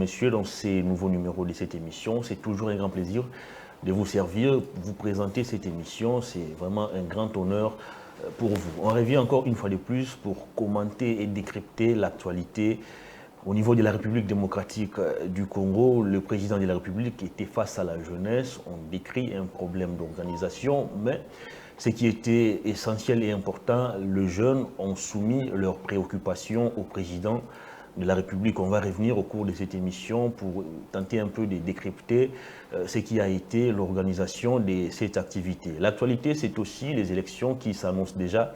messieurs, dans ces nouveaux numéros de cette émission. C'est toujours un grand plaisir de vous servir, vous présenter cette émission. C'est vraiment un grand honneur pour vous. On revient encore une fois de plus pour commenter et décrypter l'actualité. Au niveau de la République démocratique du Congo, le président de la République était face à la jeunesse. On décrit un problème d'organisation, mais ce qui était essentiel et important, les jeunes ont soumis leurs préoccupations au président de la République. On va revenir au cours de cette émission pour tenter un peu de décrypter ce qui a été l'organisation de cette activité. L'actualité, c'est aussi les élections qui s'annoncent déjà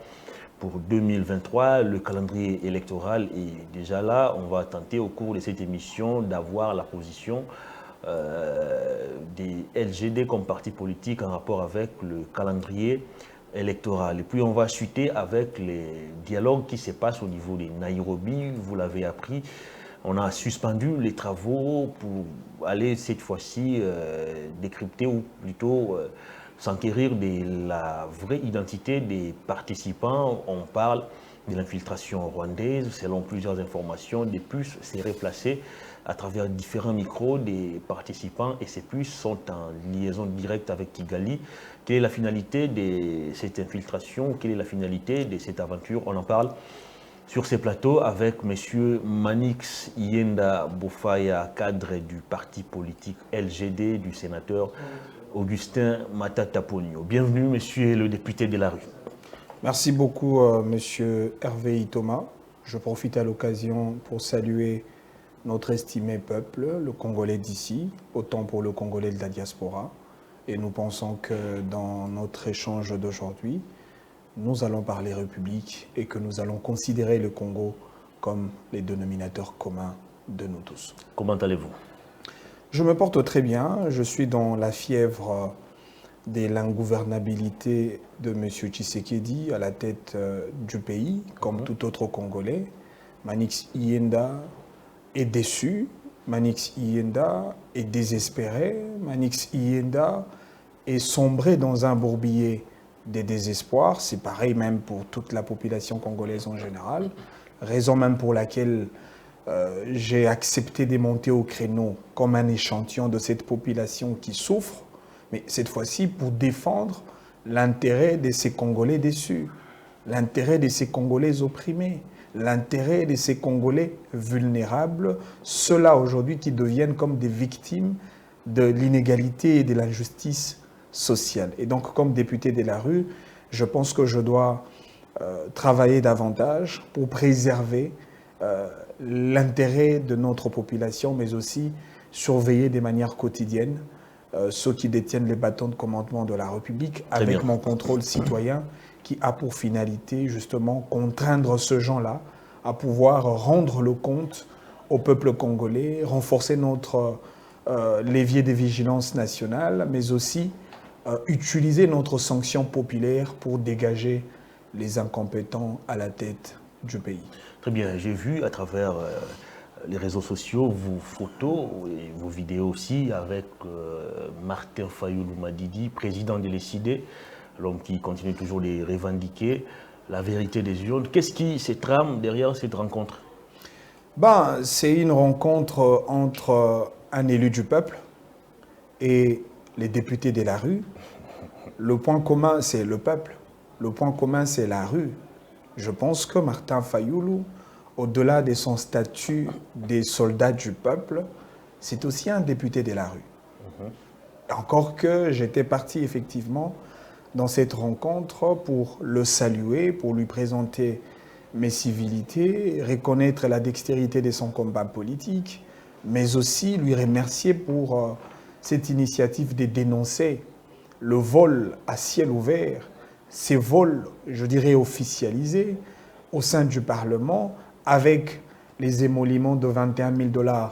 pour 2023. Le calendrier électoral est déjà là. On va tenter au cours de cette émission d'avoir la position des LGD comme parti politique en rapport avec le calendrier électoral. Et puis on va chuter avec les dialogues qui se passent au niveau de Nairobi. Vous l'avez appris, on a suspendu les travaux pour aller cette fois-ci décrypter ou plutôt s'enquérir de la vraie identité des participants. On parle de l'infiltration rwandaise. Selon plusieurs informations, des puces seraient placées à travers différents micros des participants et ces puces sont en liaison directe avec Kigali. Quelle est la finalité de cette infiltration? Quelle est la finalité de cette aventure? On en parle sur ces plateaux avec M. Manix Iyenda Bofaya, cadre du parti politique LGD, du sénateur Augustin Matata Ponyo. Bienvenue, monsieur le député de la rue. Merci beaucoup, monsieur Hervé Thomas. Je profite à l'occasion pour saluer notre estimé peuple, le Congolais d'ici, autant pour le Congolais de la diaspora. Et nous pensons que dans notre échange d'aujourd'hui, nous allons parler République et que nous allons considérer le Congo comme les dénominateurs communs de nous tous. Comment allez-vous? Je me porte très bien. Je suis dans la fièvre de l'ingouvernabilité de M. Tshisekedi à la tête du pays, comme tout autre Congolais. Manix Iyenda est déçu, Manix Iyenda est désespéré, Manix Iyenda est sombré dans un bourbier de désespoir. C'est pareil même pour toute la population congolaise en général, raison même pour laquelle j'ai accepté de monter au créneau comme un échantillon de cette population qui souffre, mais cette fois-ci pour défendre l'intérêt de ces Congolais déçus, l'intérêt de ces Congolais opprimés, l'intérêt de ces Congolais vulnérables, ceux-là aujourd'hui qui deviennent comme des victimes de l'inégalité et de l'injustice sociale. Et donc, comme député de la rue, je pense que je dois travailler davantage pour préserver l'intérêt de notre population, mais aussi surveiller de manière quotidienne ceux qui détiennent les bâtons de commandement de la République avec mon contrôle citoyen qui a pour finalité justement contraindre ce gens-là à pouvoir rendre le compte au peuple congolais, renforcer notre levier de vigilance nationale, mais aussi utiliser notre sanction populaire pour dégager les incompétents à la tête du pays. Très bien, j'ai vu à travers les réseaux sociaux vos photos et vos vidéos aussi avec Martin Fayoulou Madidi, président de l'ECD, l'homme qui continue toujours de revendiquer la vérité des urnes. Qu'est-ce qui se trame derrière cette rencontre? C'est une rencontre entre un élu du peuple et les députés de la rue. Le point commun, c'est le peuple. Le point commun, c'est la rue. Je pense que Martin Fayoulou, au-delà de son statut des soldats du peuple, c'est aussi un député de la rue. Encore que j'étais parti effectivement dans cette rencontre pour le saluer, pour lui présenter mes civilités, reconnaître la dextérité de son combat politique, mais aussi lui remercier pour cette initiative de dénoncer le vol à ciel ouvert, ces vols, je dirais, officialisés au sein du Parlement, avec les émoluments de 21 000 $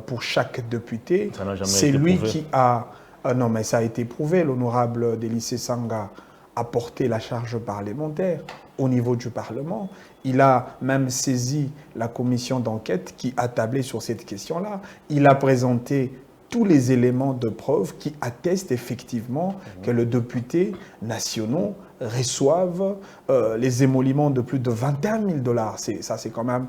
pour chaque député. C'est lui qui a... non, mais ça a été prouvé. L'honorable Délicé Sanga a porté la charge parlementaire au niveau du Parlement. Il a même saisi la commission d'enquête qui a tablé sur cette question-là. Il a présenté tous les éléments de preuve qui attestent effectivement que les députés nationaux reçoivent les émoluments de plus de 21 000 $. Ça, c'est quand même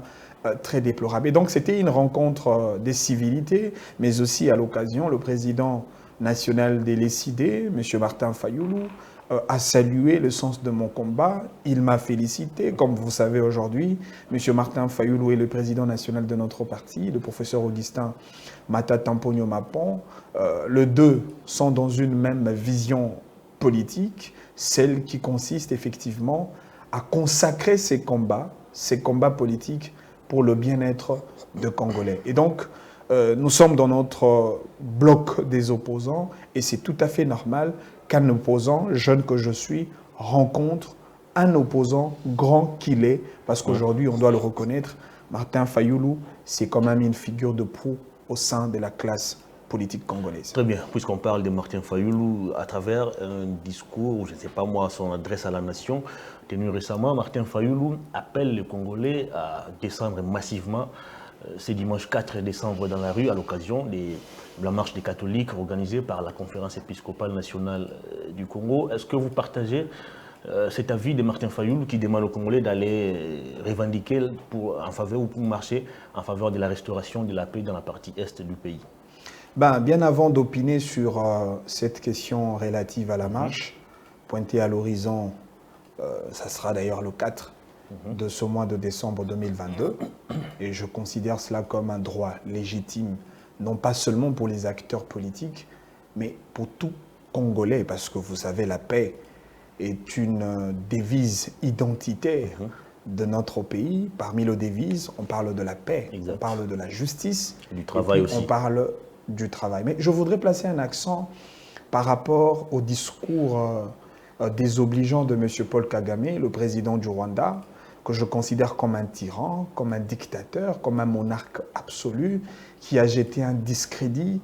très déplorable. Et donc c'était une rencontre des civilités, mais aussi à l'occasion, le président national des Lécidés, M. Martin Fayoulou, a salué le sens de mon combat. Il m'a félicité. Comme vous savez aujourd'hui, M. Martin Fayoulou est le président national de notre parti, le professeur Augustin Mata-Tamponio Mapon. Les deux sont dans une même vision politique, celle qui consiste effectivement à consacrer ces combats politiques pour le bien-être de Congolais. Et donc, nous sommes dans notre bloc des opposants et c'est tout à fait normal qu'un opposant, jeune que je suis, rencontre un opposant grand qu'il est, parce qu'aujourd'hui, on doit le reconnaître, Martin Fayoulou, c'est quand même une figure de proue au sein de la classe politique congolaise. Très bien, puisqu'on parle de Martin Fayoulou, à travers un discours, je ne sais pas moi, son adresse à la nation, tenu récemment, Martin Fayoulou appelle les Congolais à descendre massivement ce dimanche 4 décembre dans la rue à l'occasion de la marche des catholiques organisée par la conférence épiscopale nationale du Congo. Est-ce que vous partagez cet avis de Martin Fayoulou qui demande aux Congolais d'aller revendiquer en faveur ou pour marcher en faveur de la restauration de la paix dans la partie est du pays? Bien avant d'opiner sur cette question relative à la marche, pointée à l'horizon, ça sera d'ailleurs le 4 de ce mois de décembre 2022, et je considère cela comme un droit légitime, non pas seulement pour les acteurs politiques, mais pour tout Congolais, parce que vous savez, la paix est une devise identitaire de notre pays. Parmi les devises, on parle de la paix, on parle de la justice, du travail aussi. On parle du travail. Mais je voudrais placer un accent par rapport au discours désobligeant de M. Paul Kagame, le président du Rwanda, que je considère comme un tyran, comme un dictateur, comme un monarque absolu, qui a jeté un discrédit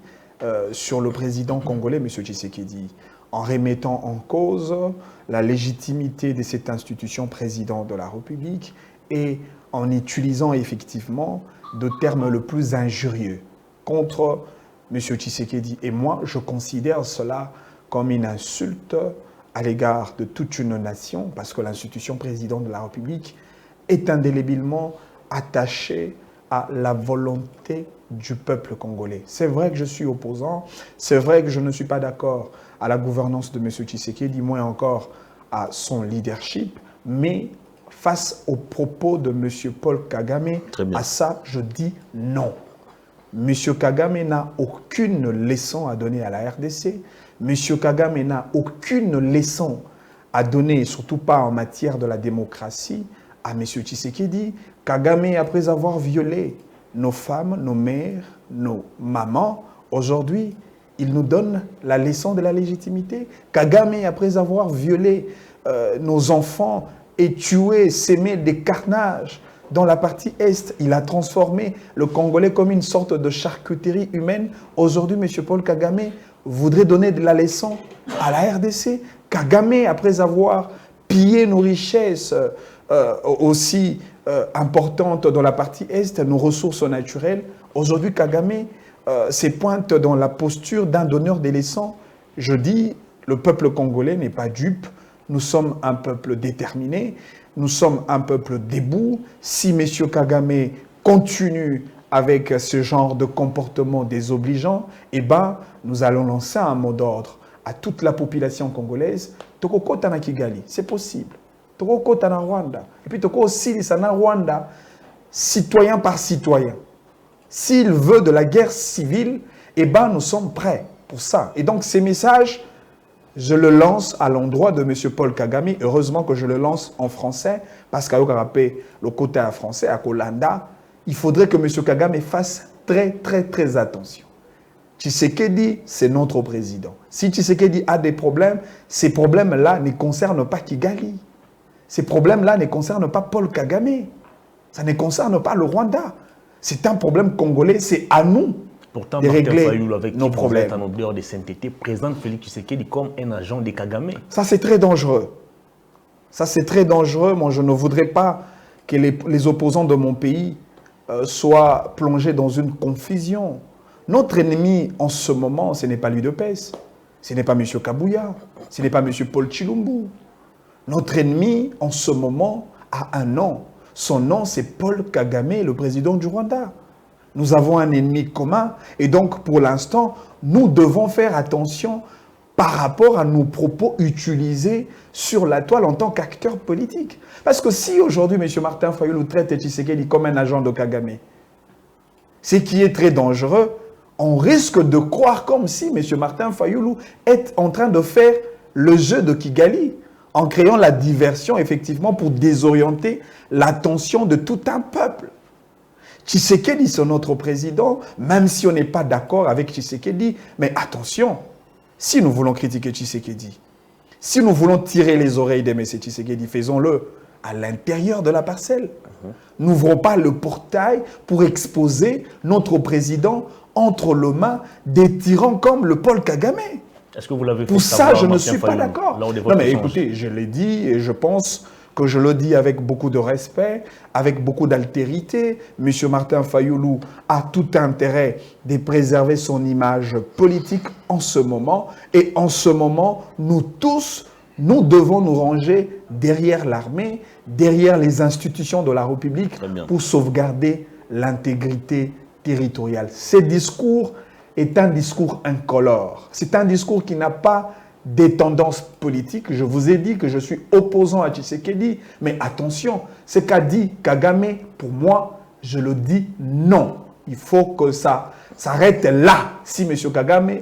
sur le président congolais, M. Tshisekedi, en remettant en cause la légitimité de cette institution président de la République et en utilisant effectivement de termes le plus injurieux contre M. Tshisekedi. Et moi, je considère cela comme une insulte à l'égard de toute une nation, parce que l'institution président de la République est indélébilement attachée à la volonté du peuple congolais. C'est vrai que je suis opposant, c'est vrai que je ne suis pas d'accord à la gouvernance de M. Tshisekedi, moins encore à son leadership, mais face aux propos de M. Paul Kagame, à ça, je dis non. M. Kagame n'a aucune leçon à donner à la RDC. M. Kagame n'a aucune leçon à donner, surtout pas en matière de la démocratie, à M. Tshisekedi. Kagame, après avoir violé nos femmes, nos mères, nos mamans, aujourd'hui, il nous donne la leçon de la légitimité. Kagame, après avoir violé nos enfants et tué, sémé des carnages dans la partie Est, il a transformé le Congolais comme une sorte de charcuterie humaine. Aujourd'hui, M. Paul Kagame voudrait donner de la leçon à la RDC. Kagame, après avoir pillé nos richesses aussi importantes dans la partie Est, nos ressources naturelles, aujourd'hui, Kagame se pointe dans la posture d'un donneur des leçons. Je dis, le peuple congolais n'est pas dupe. Nous sommes un peuple déterminé. Nous sommes un peuple debout. Si M. Kagame continue avec ce genre de comportement désobligeant, eh ben, nous allons lancer un mot d'ordre à toute la population congolaise. Tokokota na Kigali, c'est possible. Tokokota na Rwanda. Et puis Toko aussi, ça na Rwanda, citoyen par citoyen. S'il veut de la guerre civile, eh ben, nous sommes prêts pour ça. Et donc, ces messages, je le lance à l'endroit de M. Paul Kagame. Heureusement que je le lance en français, parce qu'à le côté français, à Kolanda, il faudrait que M. Kagame fasse très, très, très attention. Tshisekedi, c'est notre président. Si Tshisekedi a des problèmes, ces problèmes-là ne concernent pas Kigali. Ces problèmes-là ne concernent pas Paul Kagame. Ça ne concerne pas le Rwanda. C'est un problème congolais, c'est à nous. Pourtant, de régler Fayoulou, avec nos problèmes. En odeur de sainteté, présente Félix Tshisekedi comme un agent de Kagame. Ça, c'est très dangereux. Ça, c'est très dangereux. Moi, je ne voudrais pas que les opposants de mon pays soient plongés dans une confusion. Notre ennemi, en ce moment, ce n'est pas l'UDPS. Ce n'est pas M. Kabouya. Ce n'est pas M. Paul Chilumbu. Notre ennemi, en ce moment, a un nom. Son nom, c'est Paul Kagame, le président du Rwanda. Nous avons un ennemi commun et donc pour l'instant, nous devons faire attention par rapport à nos propos utilisés sur la toile en tant qu'acteur politique. Parce que si aujourd'hui, M. Martin Fayulu traite Tshisekedi comme un agent de Kagame, ce qui est très dangereux, on risque de croire comme si M. Martin Fayulu est en train de faire le jeu de Kigali, en créant la diversion, effectivement, pour désorienter l'attention de tout un peuple. Tshisekedi, c'est notre président, même si on n'est pas d'accord avec Tshisekedi. Mais attention, si nous voulons critiquer Tshisekedi, si nous voulons tirer les oreilles de M. Tshisekedi, faisons-le à l'intérieur de la parcelle. N'ouvrons pas le portail pour exposer notre président entre les mains des tyrans comme le Paul Kagame. Est-ce que vous l'avez fait Pour ça, je ne suis pas d'accord. Non, mais écoutez, je l'ai dit et je pense que je le dis avec beaucoup de respect, avec beaucoup d'altérité. M. Martin Fayulu a tout intérêt de préserver son image politique en ce moment. Et en ce moment, nous tous, nous devons nous ranger derrière l'armée, derrière les institutions de la République pour sauvegarder l'intégrité territoriale. Ce discours est un discours incolore. C'est un discours qui n'a pas des tendances politiques. Je vous ai dit que je suis opposant à Tshisekedi, mais attention, ce qu'a dit Kagame, pour moi, je le dis non. Il faut que ça s'arrête là. Si M. Kagame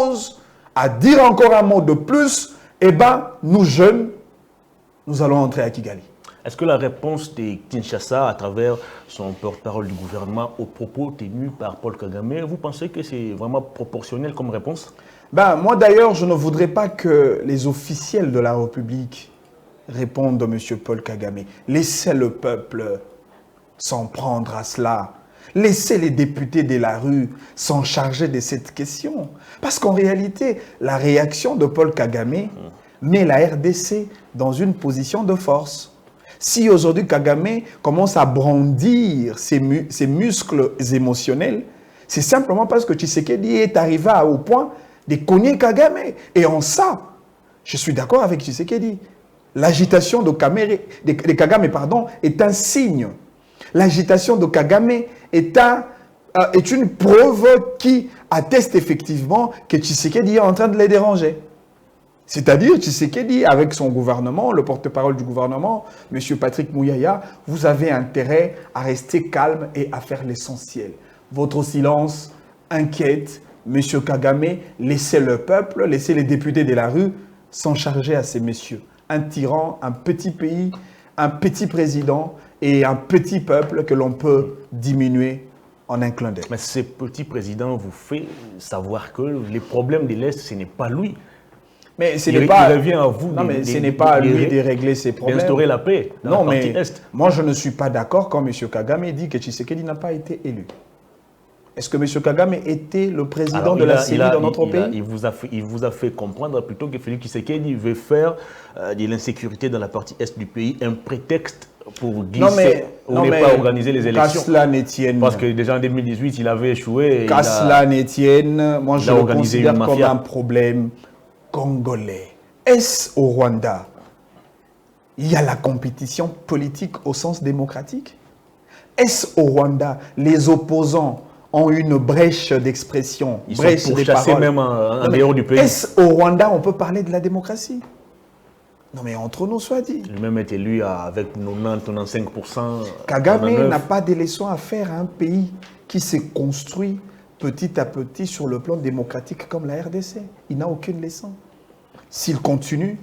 ose à dire encore un mot de plus, eh bien, nous jeunes, nous allons entrer à Kigali. Est-ce que la réponse de Kinshasa, à travers son porte-parole du gouvernement, aux propos tenus par Paul Kagame, vous pensez que c'est vraiment proportionnel comme réponse? Ben, moi d'ailleurs, je ne voudrais pas que les officiels de la République répondent à M. Paul Kagame. Laissez le peuple s'en prendre à cela. Laissez les députés de la rue s'en charger de cette question. Parce qu'en réalité, la réaction de Paul Kagame met la RDC dans une position de force. Si aujourd'hui Kagame commence à brandir ses muscles émotionnels, c'est simplement parce que Tshisekedi est arrivé au point de cogner Kagame. Et en ça, je suis d'accord avec Tshisekedi. L'agitation de Kagame est un signe. L'agitation de Kagame est une preuve qui atteste effectivement que Tshisekedi est en train de les déranger. C'est-à-dire, Tshisekedi, avec son gouvernement, le porte-parole du gouvernement, M. Patrick Mouyaya, vous avez intérêt à rester calme et à faire l'essentiel. Votre silence inquiète M. Kagame. Laissez le peuple, laissez les députés de la rue s'en charger à ces messieurs. Un tyran, un petit pays, un petit président et un petit peuple que l'on peut diminuer en un clin d'œil. Mais ce petit président vous fait savoir que les problèmes de l'Est, ce n'est pas lui. Mais ce n'est pas, il revient à vous. Non, mais ce n'est pas à lui de régler ses problèmes. D'instaurer la paix dans la partie Est. Moi, je ne suis pas d'accord quand M. Kagame dit que Tshisekedi n'a pas été élu. Est-ce que M. Kagame était le président de la CENI dans notre pays? Il vous a fait comprendre plutôt que Félix Tshisekedi veut faire de l'insécurité dans la partie Est du pays un prétexte pour glisser ou ne pas organiser les élections. Qu'à cela ne tienne. Parce que déjà en 2018, il avait échoué. Qu'à cela ne tienne, moi je le considère comme un problème congolais. Est-ce au Rwanda, il y a la compétition politique au sens démocratique? Est-ce au Rwanda, les opposants ont une brèche d'expression, brèche des paroles, même en dehors du pays? Est-ce au Rwanda, on peut parler de la démocratie? Non mais entre nous soit dit. Lui-même est élu avec 90-95%. Kagame n'a pas de leçons à faire à un pays qui se construit petit à petit sur le plan démocratique comme la RDC. Il n'a aucune leçon. S'il continue,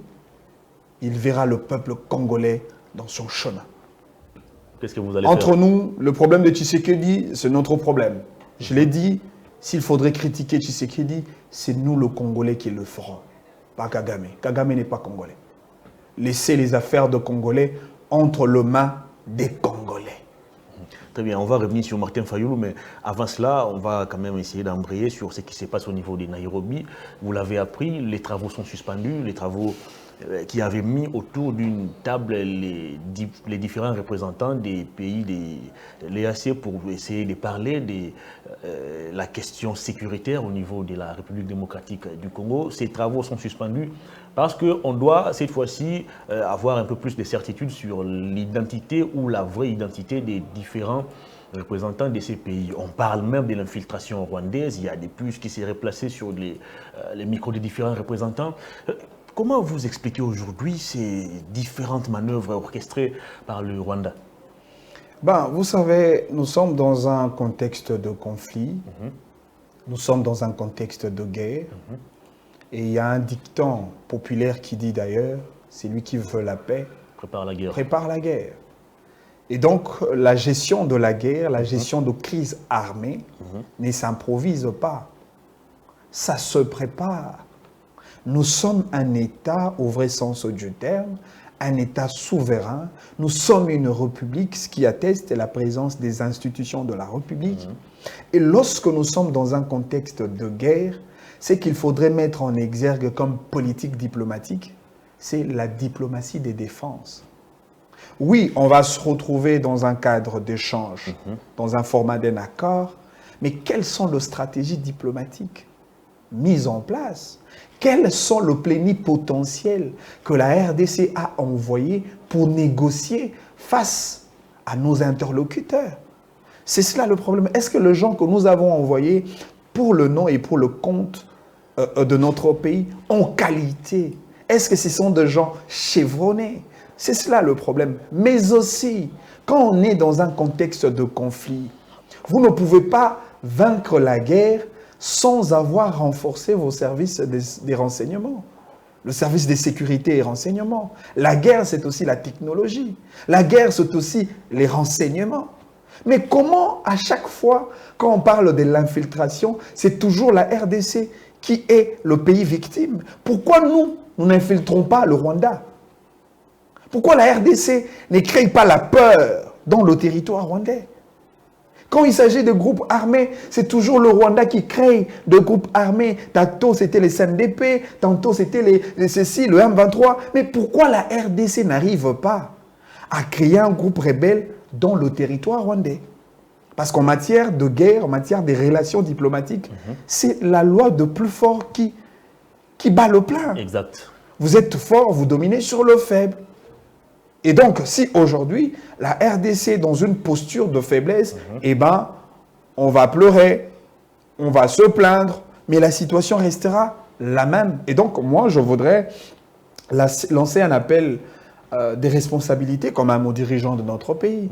il verra le peuple congolais dans son chemin. Qu'est-ce que vous allez Entre nous, le problème de Tshisekedi, c'est notre problème. Je l'ai dit, s'il faudrait critiquer Tshisekedi, c'est nous le Congolais qui le ferons, pas Kagame. Kagame n'est pas Congolais. Laissez les affaires de Congolais entre les mains des Congolais. Très bien, on va revenir sur Martin Fayulu, mais avant cela, on va quand même essayer d'embrayer sur ce qui se passe au niveau de Nairobi. Vous l'avez appris, les travaux sont suspendus, les travaux qui avait mis autour d'une table les différents représentants des pays de l'EAC pour essayer de parler de la question sécuritaire au niveau de la République démocratique du Congo. Ces travaux sont suspendus parce qu'on doit cette fois-ci avoir un peu plus de certitude sur l'identité ou la vraie identité des différents représentants de ces pays. On parle même de l'infiltration rwandaise. Il y a des puces qui seraient placées sur les micros des différents représentants. Comment vous expliquez aujourd'hui ces différentes manœuvres orchestrées par le Rwanda? Vous savez, nous sommes dans un contexte de conflit, nous sommes dans un contexte de guerre, et il y a un dicton populaire qui dit d'ailleurs, c'est lui qui veut la paix, prépare la guerre. Prépare la guerre. Et donc, la gestion de la guerre, la gestion de crise armée ne s'improvise pas, ça se prépare. Nous sommes un État au vrai sens du terme, un État souverain. Nous sommes une république, ce qui atteste la présence des institutions de la République. Et lorsque nous sommes dans un contexte de guerre, ce qu'il faudrait mettre en exergue comme politique diplomatique, c'est la diplomatie des défenses. Oui, on va se retrouver dans un cadre d'échange, dans un format d'un accord, mais quelles sont les stratégies diplomatiques mises en place? Quels sont le plénipotentiel que la RDC a envoyé pour négocier face à nos interlocuteurs? C'est cela le problème. Est-ce que les gens que nous avons envoyés pour le nom et pour le compte de notre pays ont qualité? Est-ce que ce sont des gens chevronnés? C'est cela le problème. Mais aussi, quand on est dans un contexte de conflit, vous ne pouvez pas vaincre la guerre sans avoir renforcé vos services des renseignements. Le service de sécurité et renseignements. La guerre, c'est aussi la technologie. La guerre, c'est aussi les renseignements. Mais comment, à chaque fois, quand on parle de l'infiltration, c'est toujours la RDC qui est le pays victime? Pourquoi nous n'infiltrons pas le Rwanda? Pourquoi la RDC ne crée pas la peur dans le territoire rwandais? Quand il s'agit de groupes armés, c'est toujours le Rwanda qui crée de groupes armés. Tantôt, c'était les CNDP, tantôt, c'était le M23. Mais pourquoi la RDC n'arrive pas à créer un groupe rebelle dans le territoire rwandais? Parce qu'en matière de guerre, en matière des relations diplomatiques, c'est la loi de plus fort qui bat le plein. Exact. Vous êtes fort, vous dominez sur le faible. Et donc, si aujourd'hui, la RDC est dans une posture de faiblesse, eh bien, on va pleurer, on va se plaindre, mais la situation restera la même. Et donc, moi, je voudrais lancer un appel des responsabilités comme un mot dirigeant de notre pays.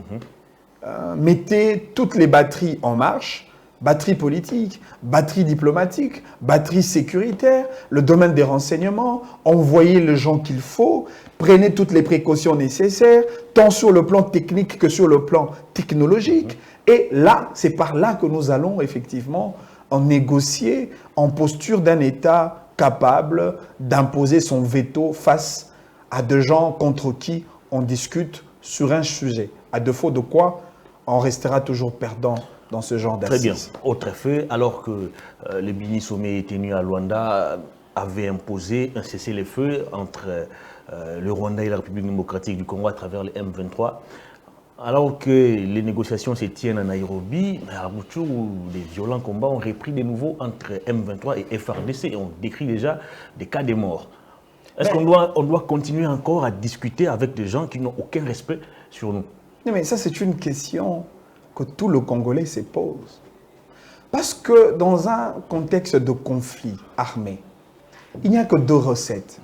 Mettez toutes les batteries en marche, batterie politique, batterie diplomatique, batterie sécuritaire, le domaine des renseignements, envoyez les gens qu'il faut, prenez toutes les précautions nécessaires, tant sur le plan technique que sur le plan technologique. Et là, c'est par là que nous allons effectivement en négocier en posture d'un État capable d'imposer son veto face à des gens contre qui on discute sur un sujet. À défaut de quoi, on restera toujours perdant dans ce genre d'assises. Très bien. Autre fait, alors que le Bini Sommet tenu à Luanda avait imposé un cessez-le-feu entre le Rwanda et la République démocratique du Congo à travers le M23, alors que les négociations se tiennent à Nairobi, à Rutshuru, où les violents combats ont repris de nouveau entre M23 et FARDC et on décrit déjà des cas de mort. Est-ce qu'on doit continuer encore à discuter avec des gens qui n'ont aucun respect sur nous? Non, mais ça, c'est une question que tout le Congolais se pose. Parce que dans un contexte de conflit armé, il n'y a que deux recettes.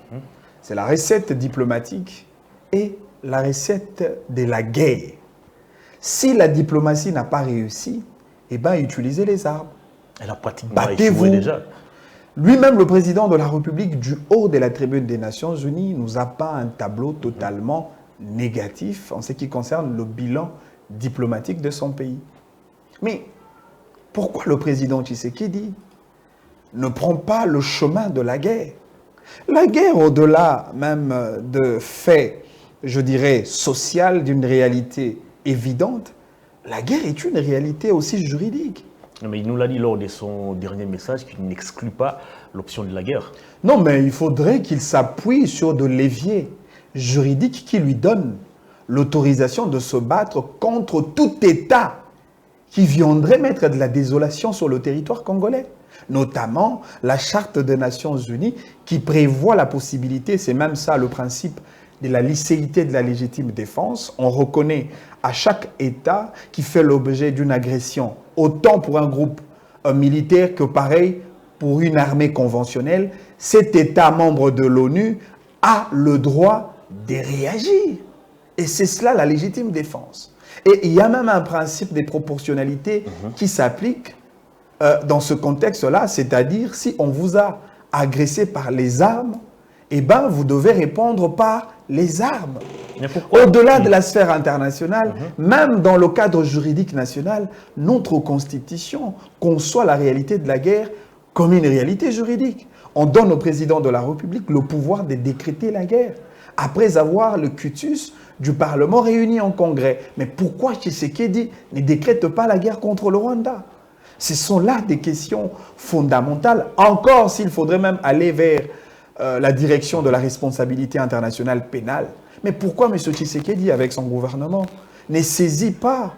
C'est la recette diplomatique et la recette de la guerre. Si la diplomatie n'a pas réussi, eh bien, utilisez les armes. Elle a pratiquement échoué déjà. Lui-même, le président de la République, du haut de la tribune des Nations Unies, nous a peint un tableau totalement négatif en ce qui concerne le bilan diplomatique de son pays. Mais pourquoi le président Tshisekedi ne prend pas le chemin de la guerre? La guerre, au-delà même de faits, je dirais, social, d'une réalité évidente, la guerre est une réalité aussi juridique. Mais il nous l'a dit lors de son dernier message qu'il n'exclut pas l'option de la guerre. Non, mais il faudrait qu'il s'appuie sur de leviers juridiques qui lui donnent l'autorisation de se battre contre tout État qui viendrait mettre de la désolation sur le territoire congolais. Notamment la Charte des Nations Unies qui prévoit la possibilité, c'est même ça le principe de la licéité de la légitime défense. On reconnaît à chaque État qui fait l'objet d'une agression, autant pour un groupe militaire que pareil pour une armée conventionnelle, cet État membre de l'ONU a le droit de réagir. Et c'est cela la légitime défense. Et il y a même un principe de proportionnalité qui s'applique dans ce contexte-là, c'est-à-dire si on vous a agressé par les armes, eh ben, vous devez répondre par les armes. Au-delà de la sphère internationale, même dans le cadre juridique national, notre Constitution conçoit la réalité de la guerre comme une réalité juridique. On donne au président de la République le pouvoir de décréter la guerre, après avoir le cutus du Parlement réuni en congrès. Mais pourquoi Tshisekedi ne décrète pas la guerre contre le Rwanda? Ce sont là des questions fondamentales, encore s'il faudrait même aller vers la direction de la responsabilité internationale pénale. Mais pourquoi M. Tshisekedi, avec son gouvernement, ne saisit pas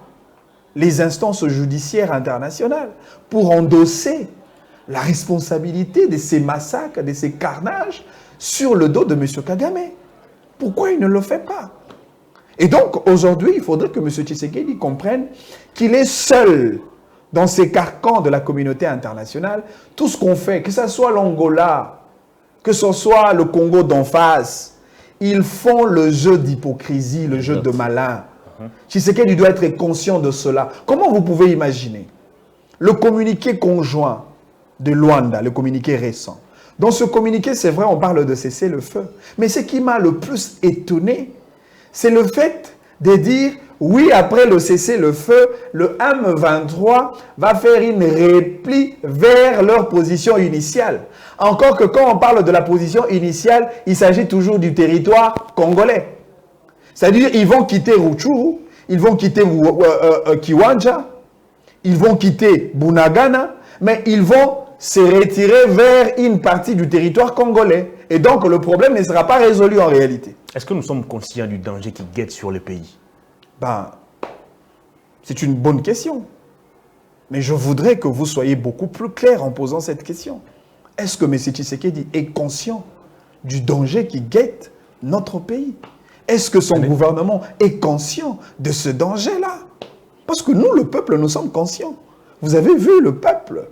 les instances judiciaires internationales pour endosser la responsabilité de ces massacres, de ces carnages sur le dos de M. Kagame? Pourquoi il ne le fait pas? Et donc, aujourd'hui, il faudrait que M. Tshisekedi comprenne qu'il est seul dans ces carcans de la communauté internationale. Tout ce qu'on fait, que ce soit l'Angola, que ce soit le Congo d'en face, ils font le jeu d'hypocrisie, le jeu de malin. Tshisekedi doit être conscient de cela. Comment vous pouvez imaginer le communiqué conjoint de Luanda, le communiqué récent? Dans ce communiqué, c'est vrai, on parle de cesser le feu. Mais ce qui m'a le plus étonné, c'est le fait de dire, oui, après le cessez-le-feu, le M23 va faire une repli vers leur position initiale. Encore que quand on parle de la position initiale, il s'agit toujours du territoire congolais. C'est-à-dire, ils vont quitter Rutshuru, ils vont quitter Kiwanja, ils vont quitter Bunagana, mais ils vont se retirer vers une partie du territoire congolais. Et donc, le problème ne sera pas résolu en réalité. Est-ce que nous sommes conscients du danger qui guette sur le pays? Ben, c'est une bonne question. Mais je voudrais que vous soyez beaucoup plus clair en posant cette question. Est-ce que M. Tshisekedi est conscient du danger qui guette notre pays? Est-ce que son gouvernement est conscient de ce danger-là? Parce que nous, le peuple, nous sommes conscients. Vous avez vu le peuple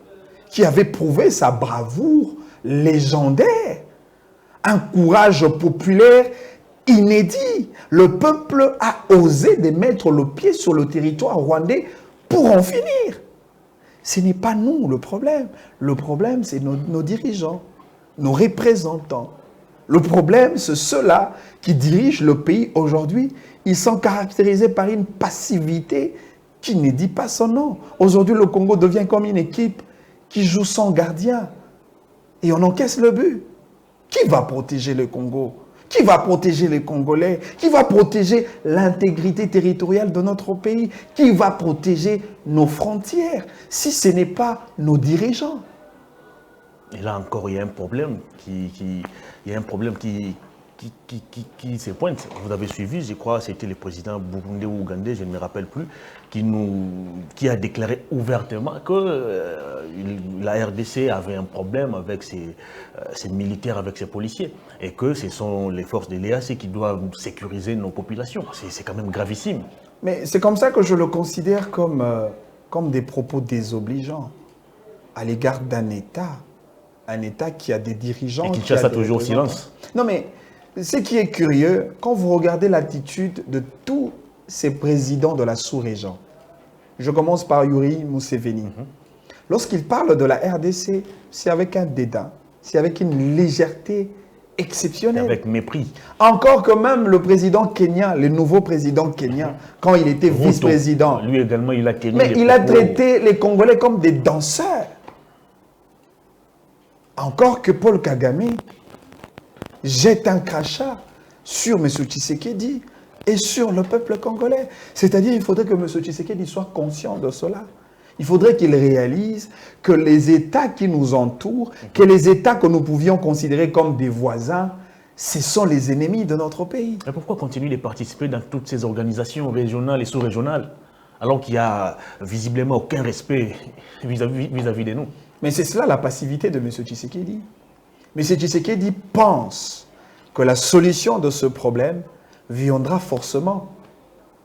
qui avait prouvé sa bravoure légendaire, un courage populaire inédit. Le peuple a osé de mettre le pied sur le territoire rwandais pour en finir. Ce n'est pas nous le problème. Le problème, c'est nos dirigeants, nos représentants. Le problème, c'est ceux-là qui dirigent le pays aujourd'hui. Ils sont caractérisés par une passivité qui ne dit pas son nom. Aujourd'hui, le Congo devient comme une équipe qui joue sans gardien. Et on encaisse le but. Qui va protéger le Congo? Qui va protéger les Congolais? Qui va protéger l'intégrité territoriale de notre pays? Qui va protéger nos frontières si ce n'est pas nos dirigeants? Et là encore, il y a un problème qui se pointe. Vous avez suivi, je crois, c'était le président burundais ou ougandais, je ne me rappelle plus, qui a déclaré ouvertement que la RDC avait un problème avec ses militaires, avec ses policiers, et que ce sont les forces de l'EAC qui doivent sécuriser nos populations. C'est quand même gravissime. Mais c'est comme ça que je le considère comme des propos désobligeants à l'égard d'un État. Un État qui a des dirigeants... Et qui chasse toujours au silence. Non mais, ce qui est curieux, quand vous regardez l'attitude de tous ces présidents de la sous-région, je commence par Yoweri Museveni. Lorsqu'il parle de la RDC, c'est avec un dédain, c'est avec une légèreté exceptionnelle. Avec mépris. Encore que même le président kenyan, le nouveau président kenyan, quand il était vice-président... Lui également, il a tenu... Mais il a traité les Congolais comme des danseurs. Encore que Paul Kagame jette un crachat sur M. Tshisekedi et sur le peuple congolais. C'est-à-dire qu'il faudrait que M. Tshisekedi soit conscient de cela. Il faudrait qu'ils réalisent que les États qui nous entourent, que les États que nous pouvions considérer comme des voisins, ce sont les ennemis de notre pays. Mais pourquoi continuer de participer dans toutes ces organisations régionales et sous-régionales, alors qu'il n'y a visiblement aucun respect vis-à-vis de nous? Mais c'est cela la passivité de M. Tshisekedi. M. Tshisekedi pense que la solution de ce problème viendra forcément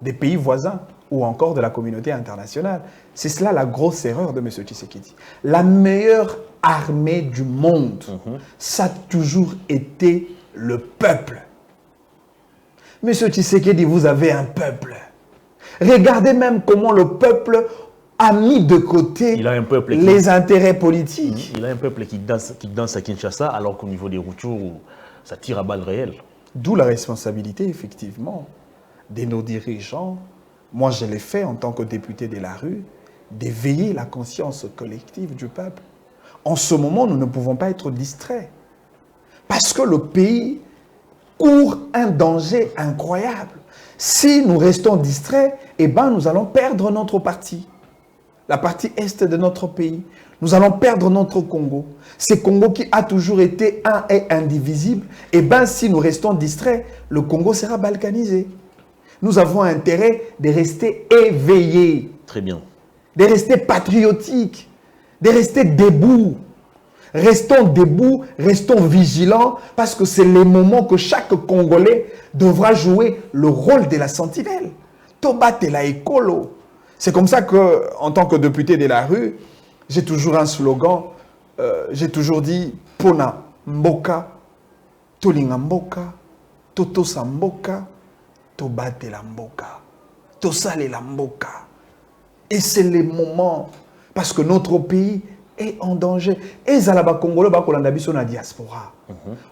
des pays voisins ou encore de la communauté internationale. C'est cela la grosse erreur de M. Tshisekedi. La meilleure armée du monde, ça a toujours été le peuple. M. Tshisekedi, vous avez un peuple. Regardez même comment le peuple a mis de côté les intérêts politiques. Il a un peuple qui danse à Kinshasa, alors qu'au niveau des Rutshuru, ça tire à balles réelles. D'où la responsabilité, effectivement, de nos dirigeants. Moi, je l'ai fait en tant que député de la rue, d'éveiller la conscience collective du peuple. En ce moment, nous ne pouvons pas être distraits. Parce que le pays court un danger incroyable. Si nous restons distraits, eh ben, nous allons perdre notre partie. La partie est de notre pays. Nous allons perdre notre Congo. Ce Congo qui a toujours été un et indivisible, eh bien, si nous restons distraits, le Congo sera balkanisé. Nous avons intérêt de rester éveillés. Très bien. De rester patriotiques. De rester debout. Restons debout, restons vigilants, parce que c'est les moments que chaque Congolais devra jouer le rôle de la sentinelle. Tobate la écolo. C'est comme ça que, en tant que député de la rue, j'ai toujours un slogan, j'ai toujours dit « Pona mboka, tolinga mboka, totosa mboka, tobate la mboka, tosale la mboka ». Et c'est les moments, parce que notre pays est en danger. Et Zalaba Congolo, Bakolandabiso na diaspora.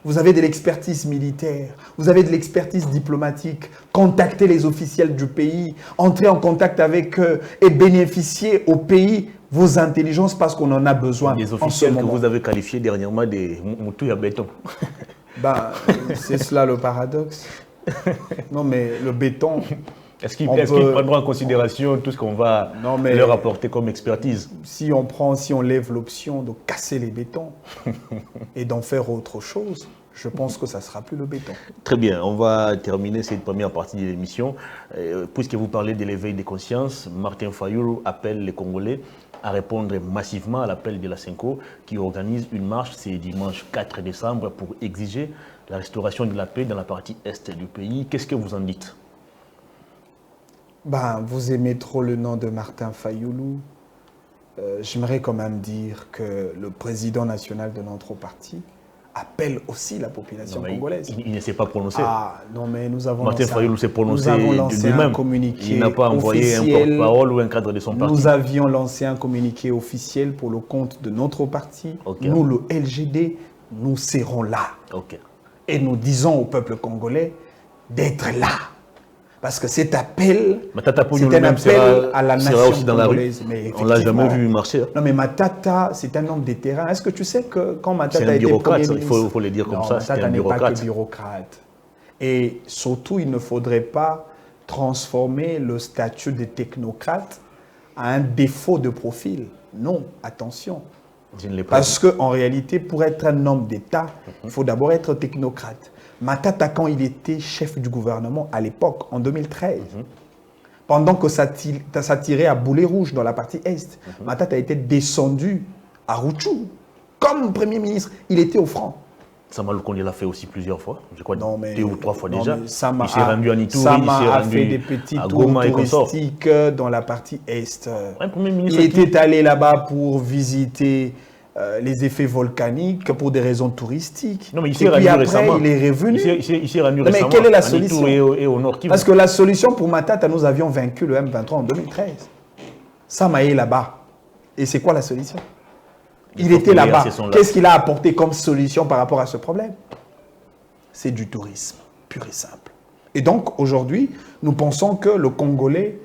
Vous avez de l'expertise militaire, vous avez de l'expertise diplomatique. Contactez les officiels du pays, entrez en contact avec eux et bénéficiez au pays vos intelligences parce qu'on en a besoin. Les officiels que vous avez qualifiés dernièrement des moutous à béton. Ben, c'est cela le paradoxe. Non, mais le béton... Est-ce qu'ils prendront en considération tout ce qu'on va leur apporter comme expertise? Si on lève l'option de casser les bétons et d'en faire autre chose, je pense que ça ne sera plus le béton. Très bien, on va terminer cette première partie de l'émission. Puisque vous parlez de l'éveil des consciences, Martin Fayulu appelle les Congolais à répondre massivement à l'appel de la Senko qui organise une marche, c'est dimanche 4 décembre, pour exiger la restauration de la paix dans la partie est du pays. Qu'est-ce que vous en dites? Ben, vous aimez trop le nom de Martin Fayulu. J'aimerais quand même dire que le président national de notre parti appelle aussi la population congolaise. Il ne s'est pas prononcé. Ah, non, mais nous avons Martin Fayulu s'est prononcé un communiqué. Il n'a pas envoyé un porte-parole ou un cadre de son parti. Nous avions lancé un communiqué officiel pour le compte de notre parti. Okay. Nous, le LGD, nous serons là. Okay. Et nous disons au peuple congolais d'être là. Parce que cet appel, c'est un appel à la nation aussi dans congolaise. La rue. On ne l'a jamais vu marcher. Non, mais Matata, c'est un homme de terrain. Est-ce que tu sais que quand Matata a été premier ministre... Il faut le dire comme ça, c'est un bureaucrate. Matata n'est pas que bureaucrate. Et surtout, il ne faudrait pas transformer le statut de technocrate à un défaut de profil. Non, attention. Parce qu'en réalité, pour être un homme d'État, il faut d'abord être technocrate. Matata, quand il était chef du gouvernement à l'époque, en 2013, pendant que ça tirait à boulet rouge dans la partie Est, Matata a été descendu à Rutshuru. Comme Premier ministre, il était au front. Sama Lukonde l'a fait aussi plusieurs fois, je crois 2 ou 3 fois déjà. Il s'est rendu à Ituri, Sama a fait des petits tours touristiques dans la partie Est. Il était allé là-bas pour visiter les effets volcaniques pour des raisons touristiques. Non, mais il s'est rendu récemment. Il est revenu. Il s'est rendu récemment. Mais quelle est la solution? Et au Nord Kivu. Parce que la solution pour Matata, nous avions vaincu le M23 en 2013. Sama est là-bas. Et c'est quoi la solution? Il était là-bas. Qu'est-ce qu'il a apporté comme solution par rapport à ce problème? C'est du tourisme, pur et simple. Et donc, aujourd'hui, nous pensons que le Congolais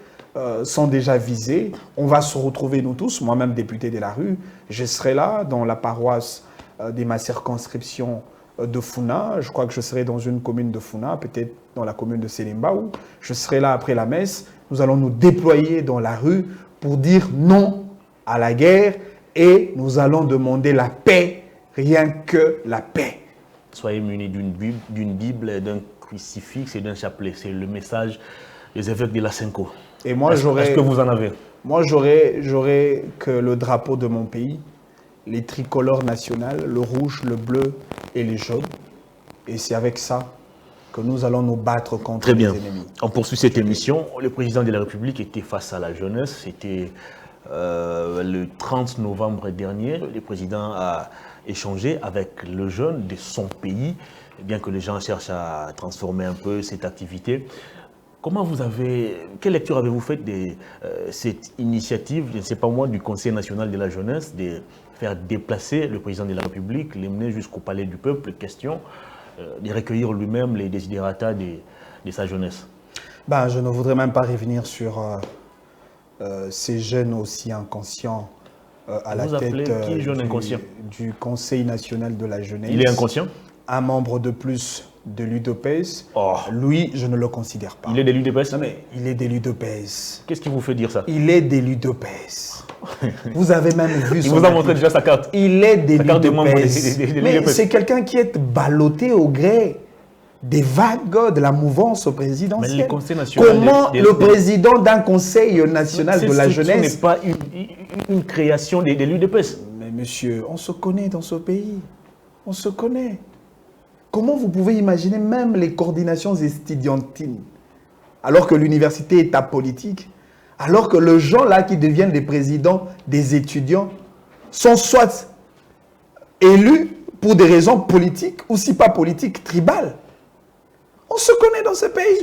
sont déjà visés. On va se retrouver, nous tous, moi-même député de la rue. Je serai là dans la paroisse de ma circonscription de Funa. Je crois que je serai dans une commune de Funa, peut-être dans la commune de Selimbaou. Je serai là après la messe. Nous allons nous déployer dans la rue pour dire non à la guerre et nous allons demander la paix, rien que la paix. Soyez munis d'une Bible, d'un crucifix et d'un chapelet. C'est le message des évêques de la Cinco. Et moi, est-ce que vous en avez? Moi, j'aurais que le drapeau de mon pays, les tricolores nationales, le rouge, le bleu et les jaunes. Et c'est avec ça que nous allons nous battre contre Très les bien. ennemis. On poursuit cette émission. Le président de la République était face à la jeunesse. C'était le 30 novembre dernier. Le président a échangé avec le jeune de son pays, bien que les gens cherchent à transformer un peu cette activité. Quelle lecture avez-vous faite de cette initiative, je ne sais pas moi, du Conseil national de la jeunesse, de faire déplacer le président de la République, l'emmener jusqu'au palais du peuple, question, de recueillir lui-même les desiderata de sa jeunesse? Ben, je ne voudrais même pas revenir sur ces jeunes aussi inconscients à la tête du Conseil national de la jeunesse. Il est inconscient? Un membre de plus de l'UDPS. Oh. Lui, je ne le considère pas. Il est de l'UDPS? Non, mais il est de l'UDPS. Qu'est-ce qui vous fait dire ça? Il est de l'UDPS. Vous avez même vu son... Il vous a montré déjà sa carte. Il est de l'UDPS. Mais c'est quelqu'un qui est ballotté au gré des vagues de la mouvance présidentielle. Comment le président d'un conseil national de la jeunesse... Ce n'est pas une création de l'UDPS. Mais monsieur, on se connaît dans ce pays. On se connaît. Comment vous pouvez imaginer même les coordinations estudiantines, alors que l'université est apolitique, alors que les gens là qui deviennent les présidents des étudiants sont soit élus pour des raisons politiques ou si pas politiques, tribales. On se connaît dans ce pays.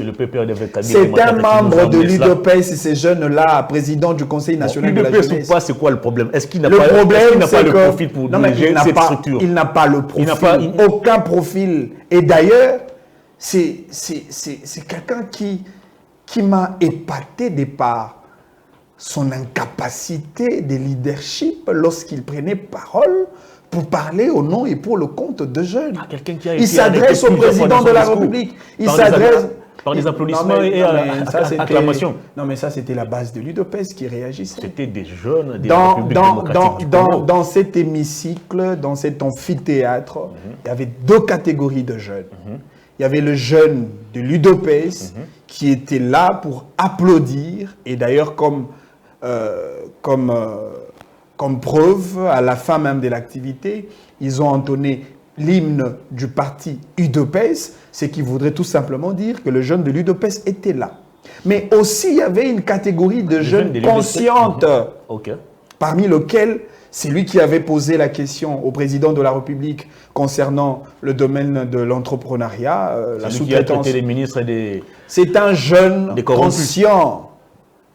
C'est un membre de l'UDPS, ces jeunes-là, président du Conseil national de la jeunesse. L'UDPS ou pas, c'est quoi le problème? Est-ce qu'il n'a pas le profil pour diriger cette structure? Il n'a pas le profil, aucun profil. Et d'ailleurs, c'est quelqu'un qui m'a épaté de par son incapacité de leadership lorsqu'il prenait parole pour parler au nom et pour le compte de jeunes. Il s'adresse au président de la République. Il s'adresse... Par des applaudissements et acclamations. Non, mais ça, c'était la base de l'UDPS qui réagissait. C'était des jeunes de la République démocratique du Congo. Dans cet hémicycle, dans cet amphithéâtre, il y avait deux catégories de jeunes. Il y avait le jeune de l'UDPS qui était là pour applaudir. Et d'ailleurs, comme preuve, à la fin même de l'activité, ils ont entonné l'hymne du parti UDPS, ce qui voudrait tout simplement dire que le jeune de l'UDPS était là. Mais aussi, il y avait une catégorie de jeunes conscientes, parmi lesquels c'est lui qui avait posé la question au président de la République concernant le domaine de l'entrepreneuriat, la sous-traitance. C'est un jeune conscient.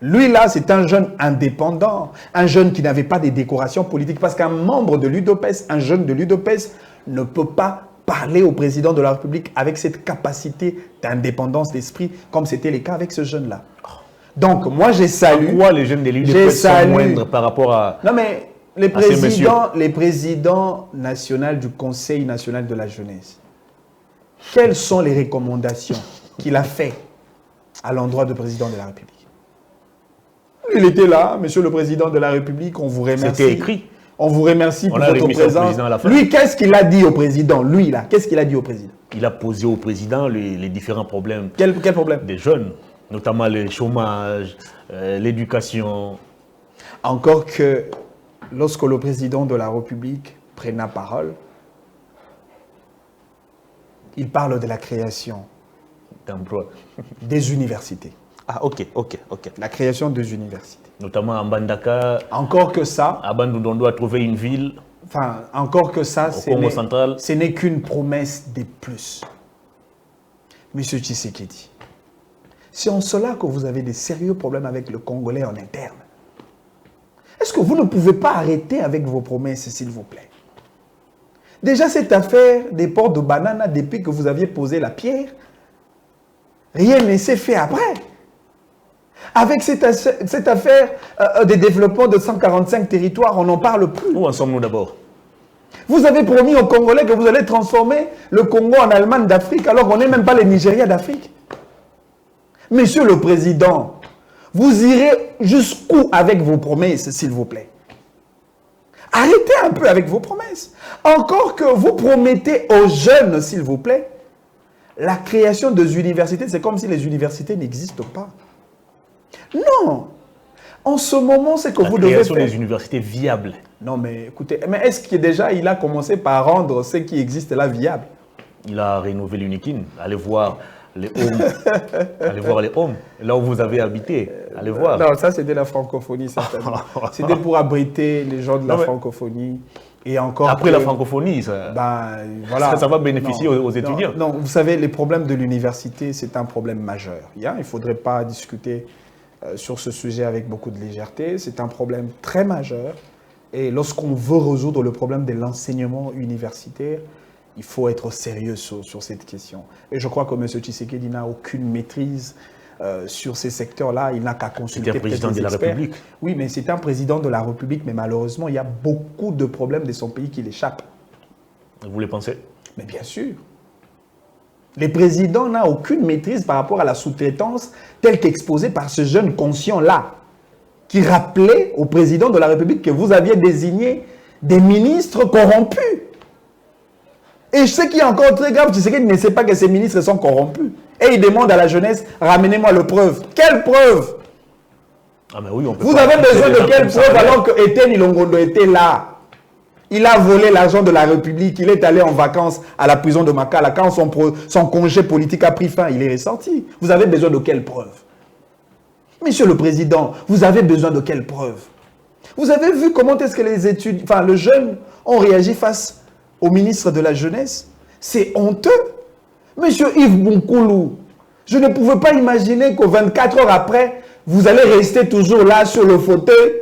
Lui, là, c'est un jeune indépendant, un jeune qui n'avait pas de décoration politique. Parce qu'un membre de l'UDPS, un jeune de l'UDPS, ne peut pas parler au président de la République avec cette capacité d'indépendance d'esprit, comme c'était le cas avec ce jeune-là. Donc, moi, j'ai salué... Pourquoi les jeunes de l'UDPS sont moindres par rapport à... Non, mais les présidents nationaux du Conseil national de la jeunesse, quelles sont les recommandations qu'il a faites à l'endroit du président de la République? Il était là, monsieur le président de la République, on vous remercie. C'était écrit. On vous remercie pour votre présence. Lui, qu'est-ce qu'il a dit au président? Lui, là, qu'est-ce qu'il a dit au président? Il a posé au président les différents problèmes. Quel problème? Des jeunes, notamment le chômage, l'éducation. Encore que lorsque le président de la République prend la parole, il parle de la création d'emplois des universités. Ah, ok. La création des universités. Notamment à Mbandaka. Encore que ça. À Bandundu, on doit trouver une ville. Enfin, encore que ça, ce n'est qu'une promesse de plus. Monsieur Tshisekedi, c'est en cela que vous avez des sérieux problèmes avec le Congolais en interne. Est-ce que vous ne pouvez pas arrêter avec vos promesses, s'il vous plaît? Déjà, cette affaire des ports de bananes, depuis que vous aviez posé la pierre, rien ne s'est fait après. Avec cette affaire de développement de 145 territoires, on n'en parle plus. Où en sommes-nous d'abord? Vous avez promis aux Congolais que vous allez transformer le Congo en Allemagne d'Afrique, alors qu'on n'est même pas le Nigeria d'Afrique. Monsieur le Président, vous irez jusqu'où avec vos promesses, s'il vous plaît? Arrêtez un peu avec vos promesses. Encore que vous promettez aux jeunes, s'il vous plaît, la création des universités, c'est comme si les universités n'existent pas. Non. En ce moment, c'est que vous devez faire... La création des universités viables. Non, mais écoutez, mais est-ce que déjà il a commencé par rendre ce qui existe là viable? Il a rénové l'Unikin. Allez voir les homes. Allez voir les homes. Là où vous avez habité. Allez voir. Non, ça c'était la francophonie, certainement. C'était pour abriter les gens de la francophonie. Et encore après la francophonie, voilà. ça va bénéficier aux étudiants. Non, vous savez, les problèmes de l'université, c'est un problème majeur. Il ne faudrait pas discuter sur ce sujet avec beaucoup de légèreté. C'est un problème très majeur. Et lorsqu'on veut résoudre le problème de l'enseignement universitaire, il faut être sérieux sur cette question. Et je crois que M. Tshisekedi n'a aucune maîtrise sur ces secteurs-là. Il n'a qu'à consulter peut-être les experts. C'est un président de la République. Oui, mais c'est un président de la République. Mais malheureusement, il y a beaucoup de problèmes de son pays qui l'échappent. Vous le pensez? Mais bien sûr. Le président n'a aucune maîtrise par rapport à la sous-traitance telle qu'exposée par ce jeune conscient-là, qui rappelait au président de la République que vous aviez désigné des ministres corrompus. Et ce qui est encore très grave, c'est qu'il ne sait pas que ces ministres sont corrompus. Et il demande à la jeunesse, ramenez-moi le preuve. Quelle preuve? Oui, vous avez besoin de quelle preuve alors que Etienne Ilongondo était là? Il a volé l'argent de la République, il est allé en vacances à la prison de Makala. Quand son congé politique a pris fin, il est ressorti. Vous avez besoin de quelle preuve? Monsieur le Président, vous avez besoin de quelle preuve? Vous avez vu comment est-ce que les jeunes ont réagi face au ministre de la Jeunesse? C'est honteux. Monsieur Yves Bunkoulou, je ne pouvais pas imaginer que 24 heures après, vous allez rester toujours là sur le fauteuil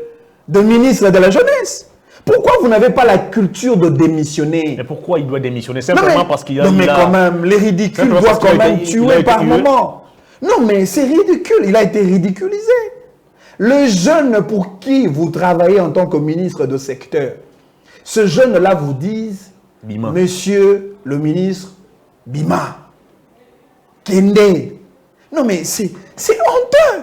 de ministre de la Jeunesse. Pourquoi vous n'avez pas la culture de démissionner? Mais pourquoi il doit démissionner? Simplement parce qu'il a... Non mais quand même, les ridicules doivent quand même tuer par moment. Non mais c'est ridicule, il a été ridiculisé. Le jeune pour qui vous travaillez en tant que ministre de secteur, ce jeune-là vous dise, Bima. Monsieur le ministre, Bima, Kende. Non mais c'est honteux.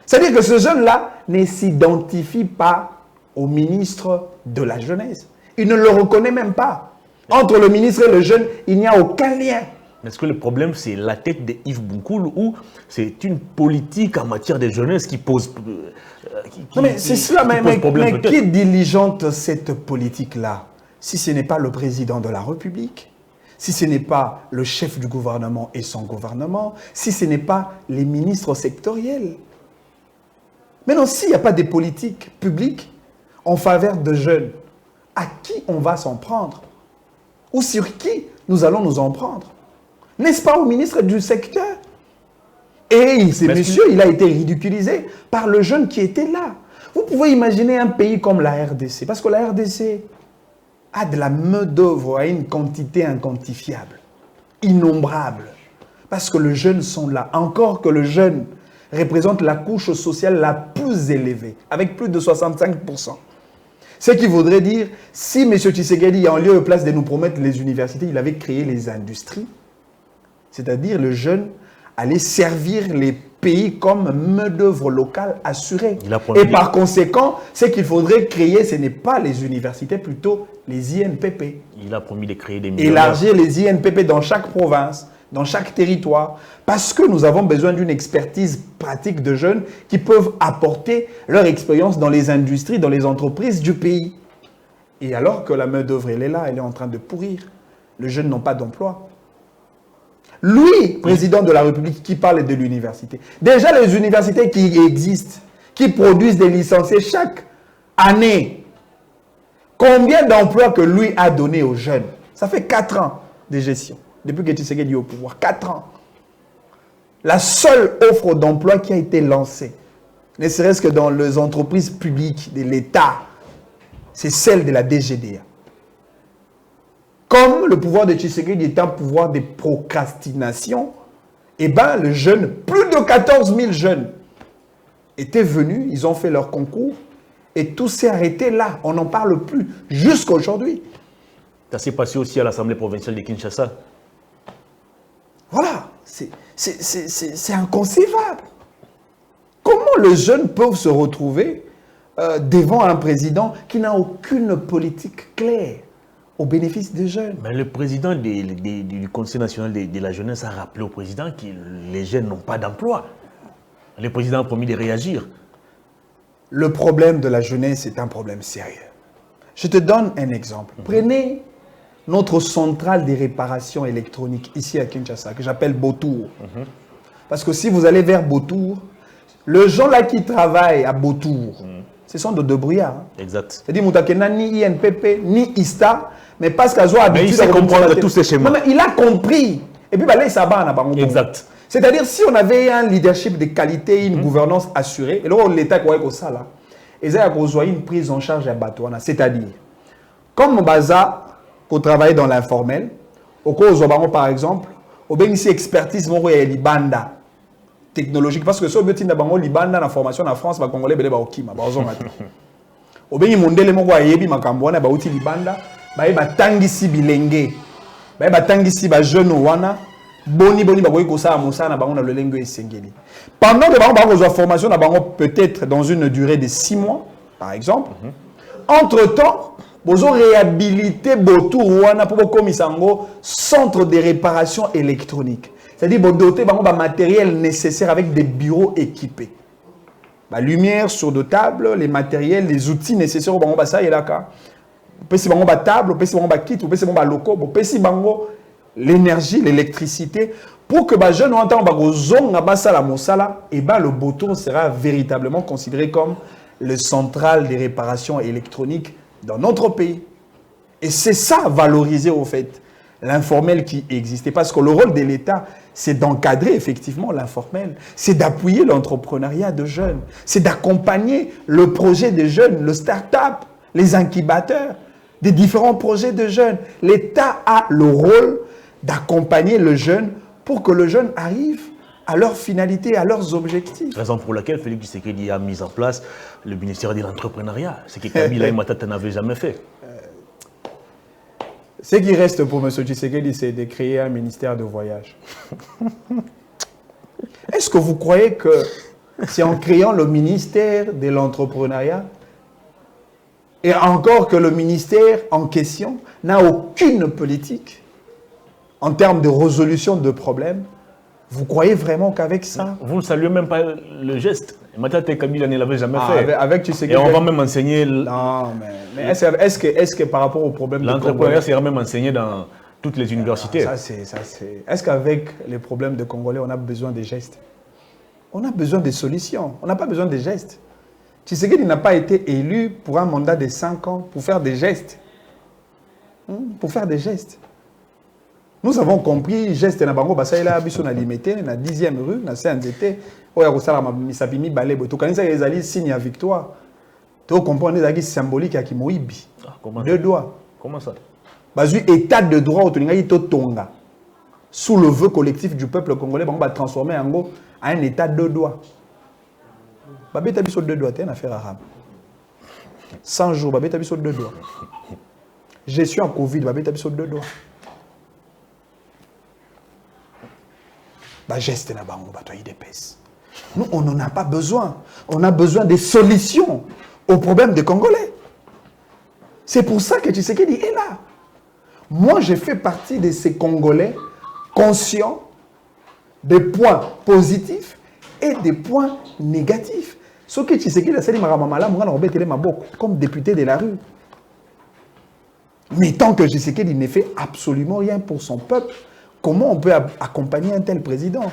C'est-à-dire que ce jeune-là ne s'identifie pas au ministre de la Jeunesse. Il ne le reconnaît même pas. Entre le ministre et le jeune, il n'y a aucun lien. Est-ce que le problème, c'est la tête de Yves Bunkoulou ou c'est une politique en matière de jeunesse qui pose non mais c'est cela, mais qui diligente cette politique-là? Si ce n'est pas le président de la République, si ce n'est pas le chef du gouvernement et son gouvernement, si ce n'est pas les ministres sectoriels. Maintenant, s'il n'y a pas de politique publique en faveur de jeunes, à qui on va s'en prendre? Ou sur qui nous allons nous en prendre? N'est-ce pas au ministre du secteur? Et ce monsieur, il a été ridiculisé par le jeune qui était là. Vous pouvez imaginer un pays comme la RDC, parce que la RDC a de la main-d'œuvre à une quantité inquantifiable, innombrable, parce que les jeunes sont là. Encore que le jeune représente la couche sociale la plus élevée, avec plus de 65%. Ce qui voudrait dire, si M. Tshisekedi, en lieu et place de nous promettre les universités, il avait créé les industries, c'est-à-dire le jeune allait servir les pays comme main-d'œuvre locale assurée. Et par conséquent, ce qu'il faudrait créer, ce n'est pas les universités, plutôt les INPP. Il a promis de créer des millionnaires. Élargir les INPP dans chaque province, dans chaque territoire, parce que nous avons besoin d'une expertise pratique de jeunes qui peuvent apporter leur expérience dans les industries, dans les entreprises du pays. Et alors que la main-d'œuvre, elle est là, elle est en train de pourrir. Les jeunes n'ont pas d'emploi. Lui, président de la République, qui parle de l'université. Déjà, les universités qui existent, qui produisent des licenciés chaque année, combien d'emplois que lui a donné aux jeunes? Ça fait 4 ans de gestion, depuis que Tshisekedi est au pouvoir. 4 ans. La seule offre d'emploi qui a été lancée, ne serait-ce que dans les entreprises publiques de l'État, c'est celle de la DGDA. Comme le pouvoir de Tshisekedi est un pouvoir de procrastination, eh bien, le jeune, plus de 14 000 jeunes étaient venus, ils ont fait leur concours, et tout s'est arrêté là. On n'en parle plus, jusqu'à aujourd'hui. Ça s'est passé aussi à l'Assemblée provinciale de Kinshasa. Voilà, c'est inconcevable. Comment les jeunes peuvent se retrouver devant un président qui n'a aucune politique claire au bénéfice des jeunes. Mais le président du Conseil national de la jeunesse a rappelé au président que les jeunes n'ont pas d'emploi. Le président a promis de réagir. Le problème de la jeunesse est un problème sérieux. Je te donne un exemple. Prenez notre centrale de réparation électronique ici à Kinshasa, que j'appelle Botour. Parce que si vous allez vers Botour, les gens là qui travaillent à Botour, ce sont de débrouillards. Hein. Exact. C'est-à-dire Moutakena ni INPP, ni ISTA, mais parce qu'ils ont habitué il sait comprendre tous ces schémas. Non, mais il a compris. Et puis, là, il s'abat. Exact. C'est-à-dire, si on avait un leadership de qualité, une gouvernance assurée, et là, l'État qui a ça là, ils ont besoin une prise en charge à Batouana. C'est-à-dire, comme Baza, pour travailler dans l'informel, au cas où, par exemple, au bénéficie expertise, mon roi est Libanda technologique, parce que si on veut dire Libanda, la formation en France, les Congolais, ils vont Kima, au bénéficie mondele, mon roi est Makambouana, ils vont Libanda, ils vont tangisi bilenge, ils vont tangisi jeune wana, boni ba ko sa musa na bango na lolengo esengeli. Pendant que bango ba formation na bango peut-être dans une durée de 6 mois par exemple. Entre-temps, bozo réhabiliter Botour wana pour komisango centre de réparation électronique. C'est-à-dire bo doter bango ba matériel nécessaire avec des bureaux équipés. Ba lumière sur de tables, les matériels, les outils nécessaires bango ba ça elaka. Pesi bango ba table, pesi bango ba kit, pesi bango ba locaux, pesi bango l'énergie, l'électricité, pour que les jeunes entendent et le Botour sera véritablement considéré comme le central des réparations électroniques dans notre pays. Et c'est ça, valoriser au fait l'informel qui existait. Parce que le rôle de l'État, c'est d'encadrer effectivement l'informel, c'est d'appuyer l'entrepreneuriat de jeunes, c'est d'accompagner le projet des jeunes, le start-up, les incubateurs, des différents projets de jeunes. L'État a le rôle d'accompagner le jeune pour que le jeune arrive à leur finalité, à leurs objectifs. Raison pour laquelle Félix Tshisekedi a mis en place le ministère de l'entrepreneuriat, ce que Kabila et Matata n'avaient jamais fait. Ce qui reste pour M. Tshisekedi, c'est de créer un ministère de voyage. Est-ce que vous croyez que c'est en créant le ministère de l'entrepreneuriat et encore que le ministère en question n'a aucune politique en termes de résolution de problèmes, vous croyez vraiment qu'avec ça... Vous ne saluez même pas le geste. Matata et Kabila ne l'avaient jamais fait. Avec Tshisekedi... Et on va même enseigner... Non, mais est-ce que par rapport au problème... L'entrepreneuriat sera même enseigné dans toutes les universités. Est-ce qu'avec les problèmes de Congolais, on a besoin de gestes? On a besoin de solutions. On n'a pas besoin de gestes. Tshisekedi n'a pas été élu pour un mandat de 5 ans pour faire des gestes. Pour faire des gestes. Nous avons compris, geste na bango basaila biso na limité na 10e rue na CNDT oya kosala misapimi balebo to kanisa ezali signe ya victoire. To comprendre ezali symbolique ya kimoibi. Deux doigts. Comment ça? Bazu état de droit otolinga to tonga. Sous le vœu collectif du peuple congolais bango ba transformer en un état de doigts. Babeta biso deux doigts t'es une affaire arabe. 100 jours babeta biso deux doigts. Gestion Covid babeta biso deux doigts. Geste na bango bato IDPS. Nous, on n'en a pas besoin. On a besoin des solutions aux problèmes des Congolais. C'est pour ça que Tshisekedi est là. Moi, je fais partie de ces Congolais conscients des points positifs et des points négatifs. Ce que Tshisekedi a dit, comme député de la rue. Mais tant que Tshisekedi ne fait absolument rien pour son peuple, comment on peut accompagner un tel président?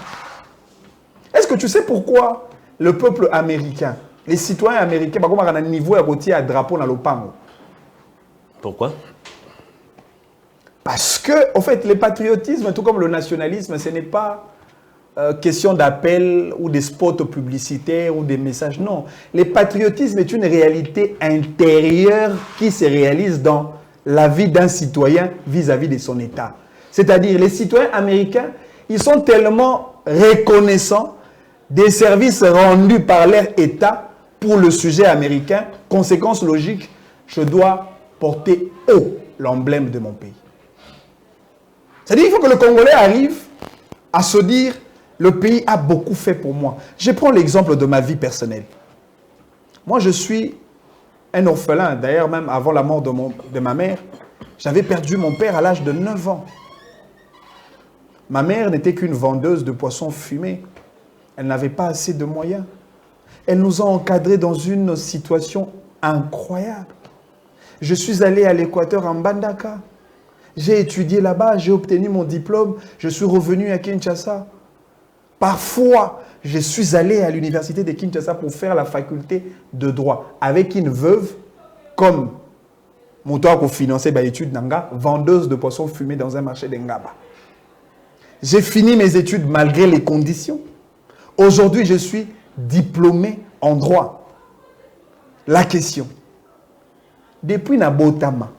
Est-ce que tu sais pourquoi le peuple américain, les citoyens américains, ont un niveau à drapeau dans le pango? Pourquoi? Parce que, en fait, le patriotisme, tout comme le nationalisme, ce n'est pas question d'appel ou des spots publicitaires ou des messages. Non. Le patriotisme est une réalité intérieure qui se réalise dans la vie d'un citoyen vis-à-vis de son État. C'est-à-dire, les citoyens américains, ils sont tellement reconnaissants des services rendus par leur État pour le sujet américain. Conséquence logique, je dois porter haut l'emblème de mon pays. C'est-à-dire qu'il faut que le Congolais arrive à se dire, le pays a beaucoup fait pour moi. Je prends l'exemple de ma vie personnelle. Moi, je suis un orphelin. D'ailleurs, même avant la mort de ma mère, j'avais perdu mon père à l'âge de 9 ans. Ma mère n'était qu'une vendeuse de poissons fumés. Elle n'avait pas assez de moyens. Elle nous a encadrés dans une situation incroyable. Je suis allé à l'Équateur en Mbandaka. J'ai étudié là-bas, j'ai obtenu mon diplôme. Je suis revenu à Kinshasa. Parfois, je suis allé à l'université de Kinshasa pour faire la faculté de droit avec une veuve comme mon toit pour financer mes études nanga, vendeuse de poissons fumés dans un marché d'Engaba. J'ai fini mes études malgré les conditions. Aujourd'hui, je suis diplômé en droit. La question. Depuis Nabotama,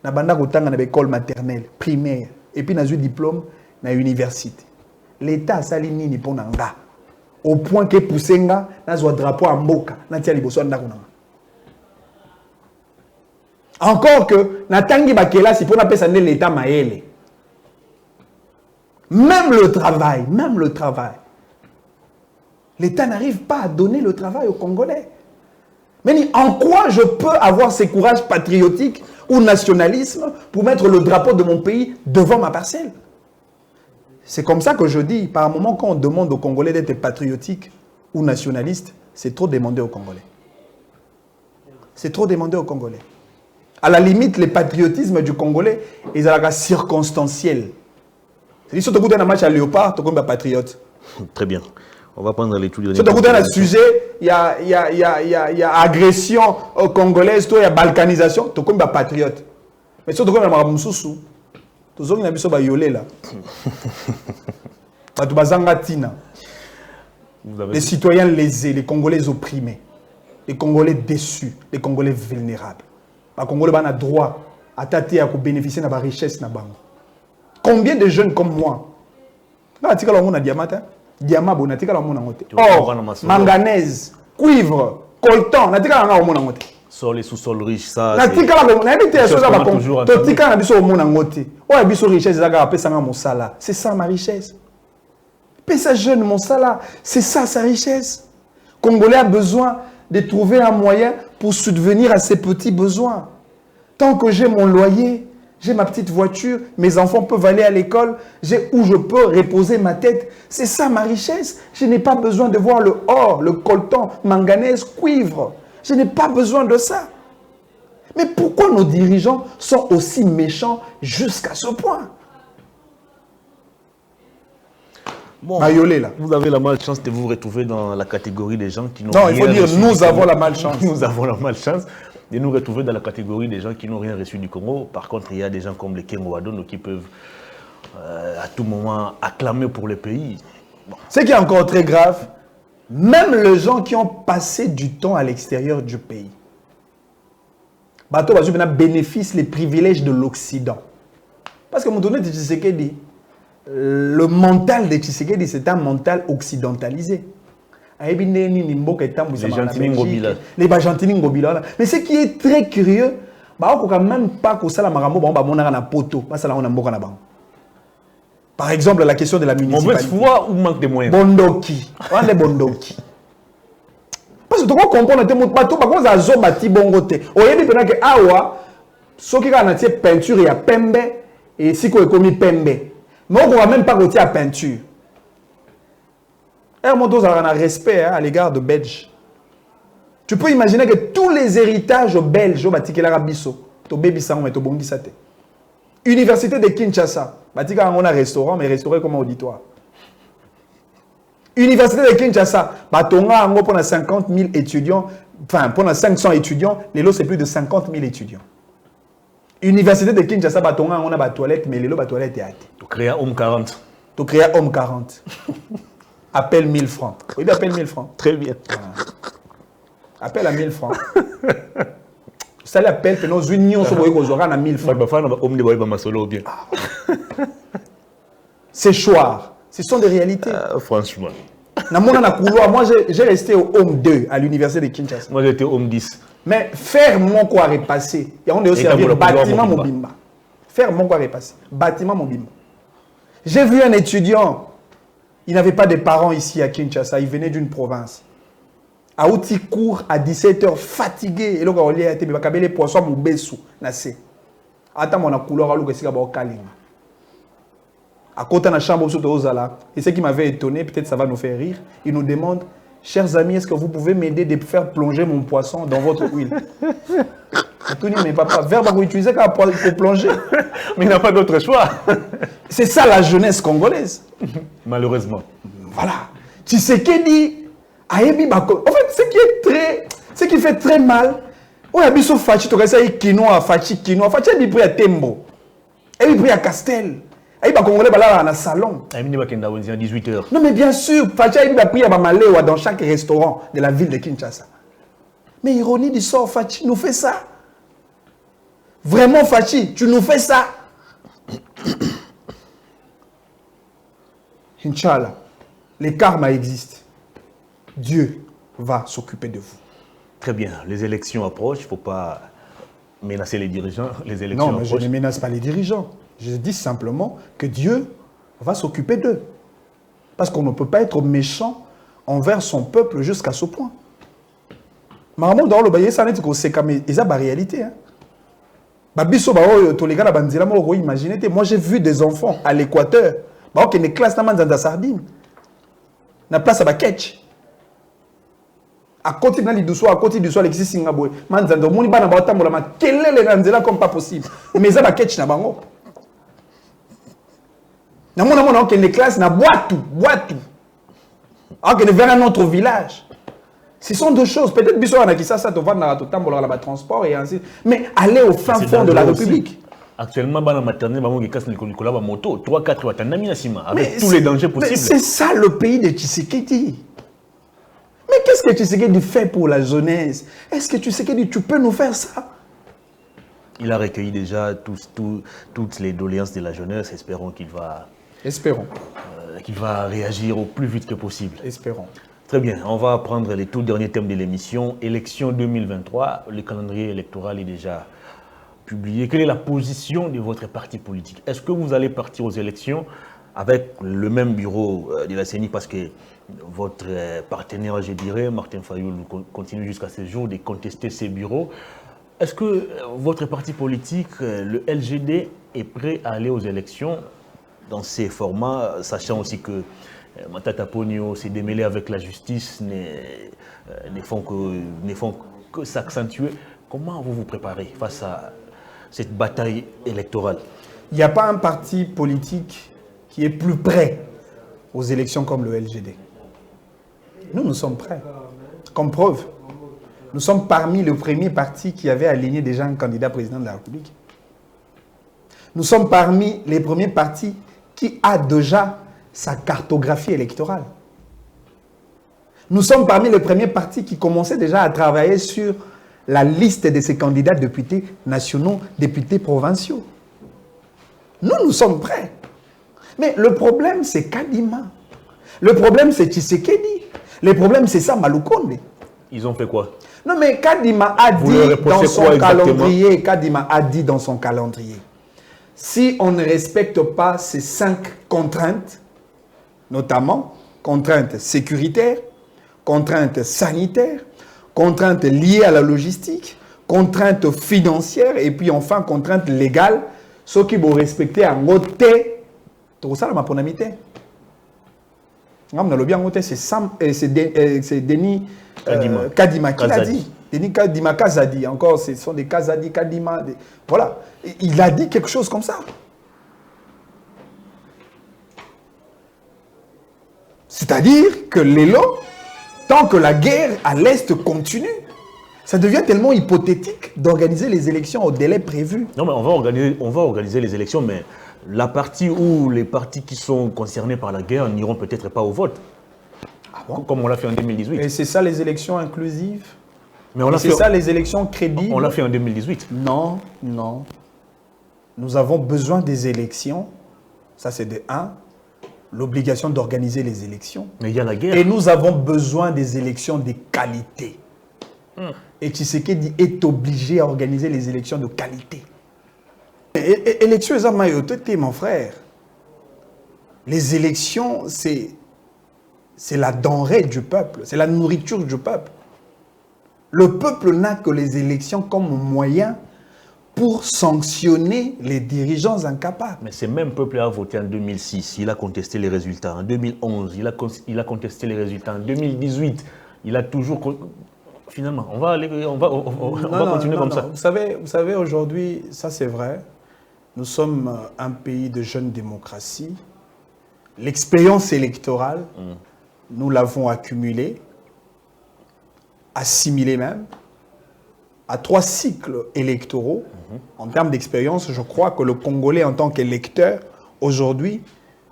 Nabanda Kotanga na école maternelle, primaire, et puis j'ai eu diplôme na université. L'État a sali nini pour nanga. Au point que Poussenga n'a pas drapeau en boka, n'a tia liboso ndako nanga. Encore que natangi bakela si pour na pesa l'État maele. Même le travail. L'État n'arrive pas à donner le travail aux Congolais. Mais en quoi je peux avoir ce courage patriotique ou nationalisme pour mettre le drapeau de mon pays devant ma parcelle? C'est comme ça que je dis, par un moment, quand on demande aux Congolais d'être patriotiques ou nationalistes, c'est trop demander aux Congolais. C'est trop demander aux Congolais. À la limite, le patriotisme du Congolais est circonstanciel. C'est-à-dire, si tu as un match à Léopard, tu es un patriote. Très bien. On va prendre l'étude de si tu as un sujet, il y a agression congolaise, il y a balkanisation, tu es un patriote. Mais si tu as un Maramoussou, tu es un yolé là. Les citoyens lésés, les Congolais opprimés, les Congolais déçus, les Congolais vulnérables. Les Congolais ont droit à tâter à bénéficier de la richesse. Combien de jeunes comme moi, diamant, or, manganèse, cuivre, coltan, sol et sous-sol riche, ça. C'est ça ma richesse. Pesa jeune mon salaire, c'est ça sa richesse. Congolais a besoin de trouver un moyen pour subvenir à ses petits besoins. Tant que j'ai mon loyer, j'ai ma petite voiture, mes enfants peuvent aller à l'école, j'ai où je peux reposer ma tête. C'est ça ma richesse. Je n'ai pas besoin de voir le or, le coltan, manganèse, cuivre. Je n'ai pas besoin de ça. Mais pourquoi nos dirigeants sont aussi méchants jusqu'à ce point? Bon, vous avez la malchance de vous retrouver dans la catégorie des gens qui n'ont rien reçu. Non, il faut dire, nous avons la malchance. Nous avons la malchance de nous retrouver dans la catégorie des gens qui n'ont rien reçu du Congo. Par contre, il y a des gens comme les Kengo Wadono qui peuvent à tout moment acclamer pour le pays. Bon. Ce qui est encore très grave, même les gens qui ont passé du temps à l'extérieur du pays, Bato va bénéficie les privilèges de l'Occident. Parce que mon donné de Tshisekedi, le mental de Tshisekedi, c'est un mental occidentalisé. Les Argentines Ngobila. Mais ce qui est très curieux, même pas que ça la par exemple, la question de la municipalité. Mauvaise foi ou manque de moyens? Bondoki. On est Bondoki. Parce que tu comprends que tu as un bâti bongote. Au lieu de que awa, ce qui a une peinture, il y a pembe et si tu as commis pembe. Mais on ne va même pas retirer la peinture. Et on a un respect à l'égard de Belges. Tu peux imaginer que tous les héritages belges, Université de Kinshasa, on a un restaurant, mais restauré comme auditoire. Université de Kinshasa, on a 50 000 étudiants, enfin, pour 500 étudiants, les lots c'est plus de 50 000 étudiants. Université de Kinshasa, on a des toilettes, mais les lots, toilettes et tu crées Homme 40. Tu crées Homme 40. Appelle 1000 francs. Oui, appelle 1000 francs. Très bien. Voilà. Appelle à 1000 francs. Ça l'appelle que nos unions sont à 1000 francs. C'est choix. Ce sont des réalités. Franchement. Moi, j'ai resté au Home 2 à l'université de Kinshasa. Moi, j'étais au Home 10. Mais faire mon quoi repasser. Et on est aussi à bâtiment Mobimba. Faire mon quoi repasser. Bâtiment Mobimba. J'ai vu un étudiant. Il n'avait pas de parents ici à Kinshasa. Il venait d'une province. Aouti court à 17h, fatigué. Et là, on a été les poissons, mon bessou. Attends, mon couleur à l'eau, c'est d'abord calme. À côté de la chambre, et ce qui m'avait étonné, peut-être ça va nous faire rire, il nous demande, chers amis, est-ce que vous pouvez m'aider de faire plonger mon poisson dans votre huile? Mais papa, verbe vous utilisez pour plonger. Mais il n'a pas d'autre choix. C'est ça la jeunesse congolaise. Malheureusement. Voilà. Tu sais qu'il dit, en fait, ce qui fait très mal, on a biso fachi, tu as quinoa, fachi, a mis pris à Tembo, et il pris à Castel. Il va congolais dans le salon. Il va 18h. Non mais bien sûr, fachi il va prier à Bamalewa dans chaque restaurant de la ville de Kinshasa. Mais ironie du sort, Fachi nous fait ça. Vraiment Fachi, tu nous fais ça. Inch'Allah, les karmas existent. Dieu va s'occuper de vous. Très bien, les élections approchent, il ne faut pas menacer les dirigeants. Les élections non, mais approchent. Je ne menace pas les dirigeants. Je dis simplement que Dieu va s'occuper d'eux. Parce qu'on ne peut pas être méchant envers son peuple jusqu'à ce point. Maman, dans le baye, ça n'est que la réalité. Moi, j'ai vu des enfants à l'Équateur qui ont une classe dans la sardine. Na place à Baketch. À côté de l'Idousso, à côté du soir, Alexis Singaboué. Manzando, mon ibana batambola, ma quel est le Nanzela comme pas possible. Mais ça Baketch na bango. Na mon amon qui les classes na boitou. Alors que vers un autre village. Ce sont deux choses. Peut-être que on a qui ça tu vas dans le tambola là transport et ainsi. Mais aller au fin fond de la République. Actuellement, dans la maternelle, il casse Nicolas moto, 3-4 wattanami avec tous les dangers possibles. C'est ça le pays de Tshisekedi. Mais qu'est-ce que Tshisekedi fait pour la jeunesse? Est-ce que Tshisekedi, tu peux nous faire ça? Il a recueilli déjà toutes les doléances de la jeunesse. Espérons qu'il va... Espérons. Qu'il va réagir au plus vite que possible. Espérons. Très bien, on va prendre les tout derniers thèmes de l'émission. Élection 2023, le calendrier électoral est déjà publié. Quelle est la position de votre parti politique? Est-ce que vous allez partir aux élections avec le même bureau de la CENI, parce que votre partenaire, je dirais, Martin Fayoul, continue jusqu'à ce jour de contester ces bureaux. Est-ce que votre parti politique, le LGD, est prêt à aller aux élections dans ces formats, sachant aussi que Matata Ponyo s'est démêlé avec la justice, ne font que s'accentuer? Comment vous vous préparez face à cette bataille électorale? Il n'y a pas un parti politique qui est plus prêt aux élections comme le LGD. Nous sommes prêts. Comme preuve, nous sommes parmi les premiers partis qui avaient aligné déjà un candidat président de la République. Nous sommes parmi les premiers partis qui a déjà sa cartographie électorale. Nous sommes parmi les premiers partis qui commençaient déjà à travailler sur la liste de ces candidats députés nationaux, députés provinciaux. Nous sommes prêts. Mais le problème, c'est Kadima. Le problème, c'est Tshisekedi. Le problème, c'est ça, Malukonde. Ils ont fait quoi? Non, mais Kadima a dit dans son calendrier, Kadima a dit dans son calendrier, si on ne respecte pas ces 5 contraintes, notamment contraintes sécuritaires, contraintes sanitaires, contraintes liées à la logistique, contraintes financières et puis enfin contraintes légales, ceux qui vont respecter en côté, tout ça, ma amité. C'est Denis Kadima qui l'a dit. Denis Kadima Kazadi, encore, ce sont des Kazadi, Kadima. Voilà. Il a dit quelque chose comme ça. C'est-à-dire que l'élo, tant que la guerre à l'Est continue, ça devient tellement hypothétique d'organiser les élections au délai prévu. Non, mais on va organiser les élections, mais la partie où les partis qui sont concernés par la guerre n'iront peut-être pas au vote. Ah bon? Comme on l'a fait en 2018. Et c'est ça les élections inclusives? Mais c'est ça les élections crédibles? On l'a fait en 2018. Non. Nous avons besoin des élections. Ça, c'est de 1. L'obligation d'organiser les élections. Mais il y a la guerre. Et nous avons besoin des élections de qualité. Et Tshisekedi est obligé à organiser les élections de qualité. Élections, mon frère. Les élections, c'est la denrée du peuple. C'est la nourriture du peuple. Le peuple n'a que les élections comme moyen pour sanctionner les dirigeants incapables. Mais ce même peuple a voté en 2006, il a contesté les résultats. En 2011, il a contesté les résultats. En 2018, il a toujours... Finalement, on va continuer comme ça. Vous savez aujourd'hui, ça c'est vrai, nous sommes un pays de jeune démocratie. L'expérience électorale, nous l'avons accumulée, assimilée même, à 3 cycles électoraux. En termes d'expérience, je crois que le Congolais en tant qu'électeur, aujourd'hui,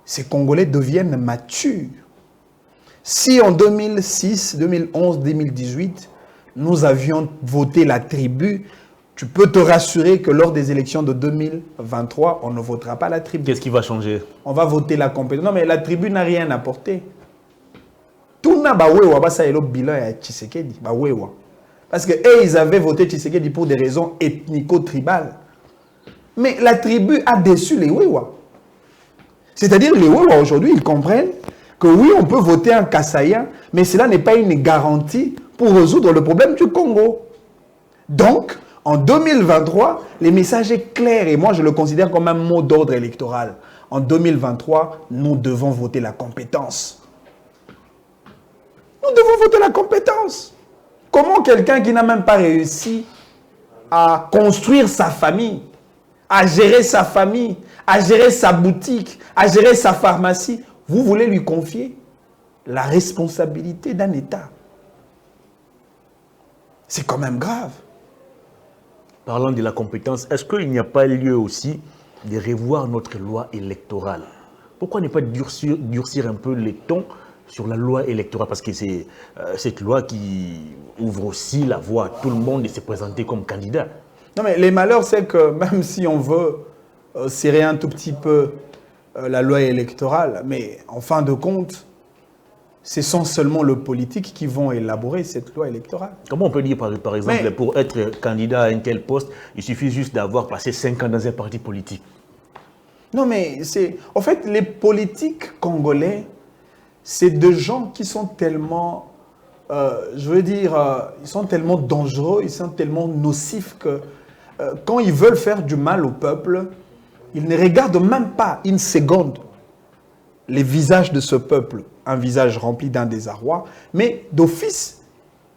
ces Congolais deviennent matures. Si en 2006, 2011, 2018, nous avions voté la tribu, tu peux te rassurer que lors des élections de 2023, on ne votera pas la tribu. Qu'est-ce qui va changer? On va voter la compétence. Non, mais la tribu n'a rien apporté. Tout n'a pas le bilan à Tshisekedi. Parce que ils avaient voté Tshisekedi pour des raisons ethnico-tribales. Mais la tribu a déçu les Wewa. C'est-à-dire les Wewa aujourd'hui, ils comprennent que oui, on peut voter un Kassaïen, mais cela n'est pas une garantie pour résoudre le problème du Congo. Donc, en 2023, le message est clair et moi je le considère comme un mot d'ordre électoral. En 2023, nous devons voter la compétence. Nous devons voter la compétence. Comment quelqu'un qui n'a même pas réussi à construire sa famille, à gérer sa famille, à gérer sa boutique, à gérer sa pharmacie, vous voulez lui confier la responsabilité d'un État? C'est quand même grave. Parlant de la compétence, est-ce qu'il n'y a pas lieu aussi de revoir notre loi électorale? Pourquoi ne pas durcir un peu les tons sur la loi électorale? Parce que c'est cette loi qui ouvre aussi la voie à tout le monde de se présenter comme candidat. Non, mais les malheurs, c'est que même si on veut serrer un tout petit peu la loi électorale, mais en fin de compte, ce sont seulement les politiques qui vont élaborer cette loi électorale. Comment on peut dire, par exemple, pour être candidat à un tel poste, il suffit juste d'avoir passé 5 ans dans un parti politique? Non, mais c'est... En fait, les politiques congolais, c'est des gens qui sont tellement... je veux dire, ils sont tellement dangereux, ils sont tellement nocifs que quand ils veulent faire du mal au peuple, ils ne regardent même pas une seconde les visages de ce peuple, un visage rempli d'un désarroi, mais d'office,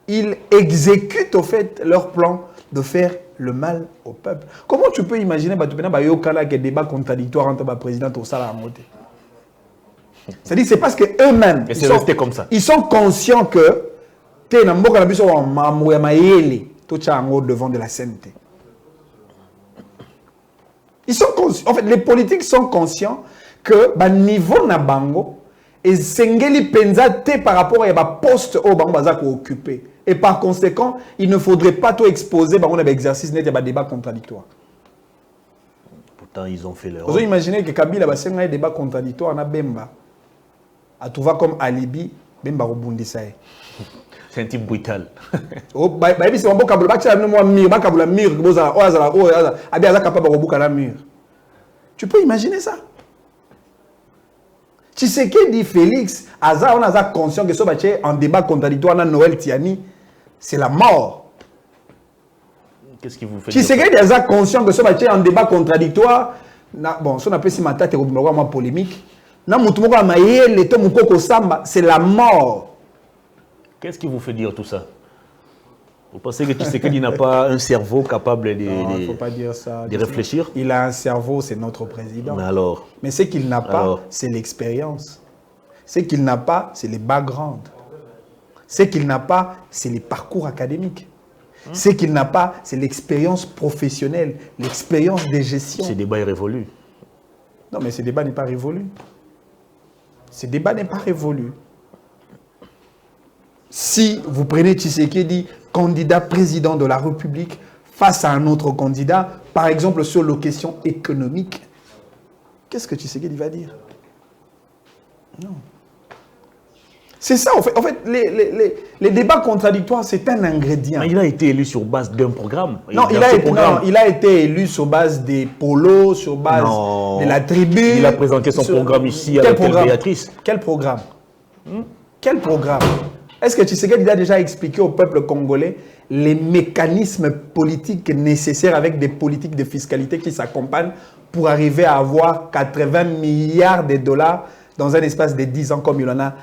ils exécutent au fait leur plan de faire le mal au peuple. Comment tu peux imaginer qu'il y a des débats contradictoires entre le président et le Salamé? C'est-à-dire c'est parce qu'eux-mêmes, ils sont conscients que devant de la sainteté. Ils sont conscients, en fait, les politiques sont conscients que niveau nabango et sengeli penza te par rapport à poste au bango occupé. Et par conséquent, il ne faudrait pas tout exposer par l'exercice net de débat contradictoire. Pourtant, ils ont fait leur. Vous imaginez que Kabila a un débat contradictoire na Bemba. A tout va comme alibi, Bemba rebondissa. C'est un type brutal. Oh, c'est un bon câble. Tu peux imaginer ça? Tshisekedi Félix, on a conscient que ce en débat contradictoire dans Noël Tiani, c'est la mort. Qu'est-ce qui vous fait? Tshisekedi a conscient que ce en débat contradictoire, bon, si on appelle si ma tête est polémique, c'est la mort. Qu'est-ce qui vous fait dire tout ça? Vous pensez que Tshisekedi n'a pas un cerveau capable faut pas dire ça. De réfléchir? Il a un cerveau, c'est notre président. Mais alors? Mais ce qu'il n'a pas, c'est l'expérience. Ce qu'il n'a pas, c'est les backgrounds. Ce qu'il n'a pas, c'est les parcours académiques. Ce qu'il n'a pas, c'est l'expérience professionnelle, l'expérience de gestion. Ce débat est révolu. Non, mais ce débat n'est pas révolu. Ce débat n'est pas révolu. Si vous prenez Tshisekedi, candidat président de la République, face à un autre candidat, par exemple sur les questions économiques, qu'est-ce que Tshisekedi va dire? Non. C'est ça, en fait les débats contradictoires, c'est un ingrédient. Mais il a été élu sur base d'un programme. Non, il a été élu sur base des polos, sur base de la tribu. Il a présenté son programme ici avec Béatrice. Quel programme? Quel programme? Est-ce que Tshisekedi a déjà expliqué au peuple congolais les mécanismes politiques nécessaires avec des politiques de fiscalité qui s'accompagnent pour arriver à avoir 80 milliards de dollars dans un espace de 10 ans comme il en a.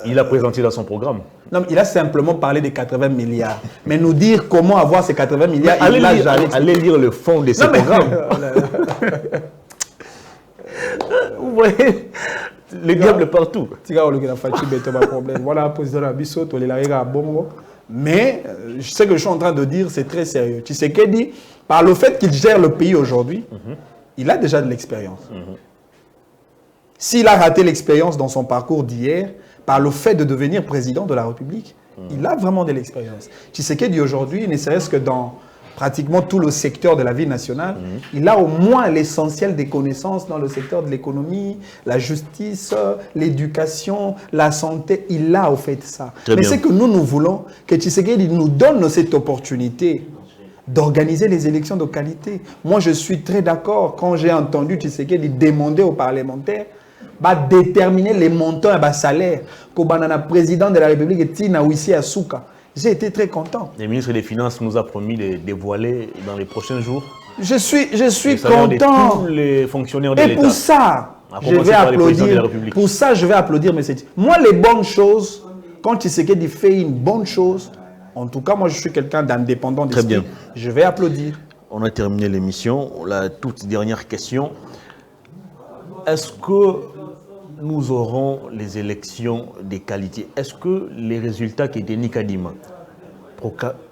Il a présenté dans son programme. Non, il a simplement parlé de 80 milliards. Mais nous dire comment avoir ces 80 milliards, allez lire le fond de ce programme. Vous voyez, le diable partout. Mais ce que je suis en train de dire, c'est très sérieux. Tshisekedi, par le fait qu'il gère le pays aujourd'hui, il a déjà de l'expérience. S'il a raté l'expérience dans son parcours d'hier, par le fait de devenir président de la République, il a vraiment de l'expérience. Tshisekedi aujourd'hui, ne serait-ce que dans pratiquement tout le secteur de la vie nationale, il a au moins l'essentiel des connaissances dans le secteur de l'économie, la justice, l'éducation, la santé. Il a au fait ça. Mais c'est que nous voulons que Tshisekedi nous donne cette opportunité d'organiser les élections de qualité. Moi, je suis très d'accord quand j'ai entendu Tshisekedi demander aux parlementaires de déterminer les montants et les salaires que le président de la République Tina Wissi Asuka. J'ai été très content. Le ministre des Finances nous a promis de dévoiler dans les prochains jours. Je suis content. Tous les fonctionnaires de l'État. Et pour ça, je vais applaudir. Pour ça, je vais applaudir M. Moi, les bonnes choses, quand Tshisekedi fait une bonne chose, en tout cas, moi, je suis quelqu'un d'indépendant d'esprit. Très bien. Je vais applaudir. On a terminé l'émission. La toute dernière question. Est-ce que nous aurons les élections de qualité? Est-ce que les résultats que Denis Kadima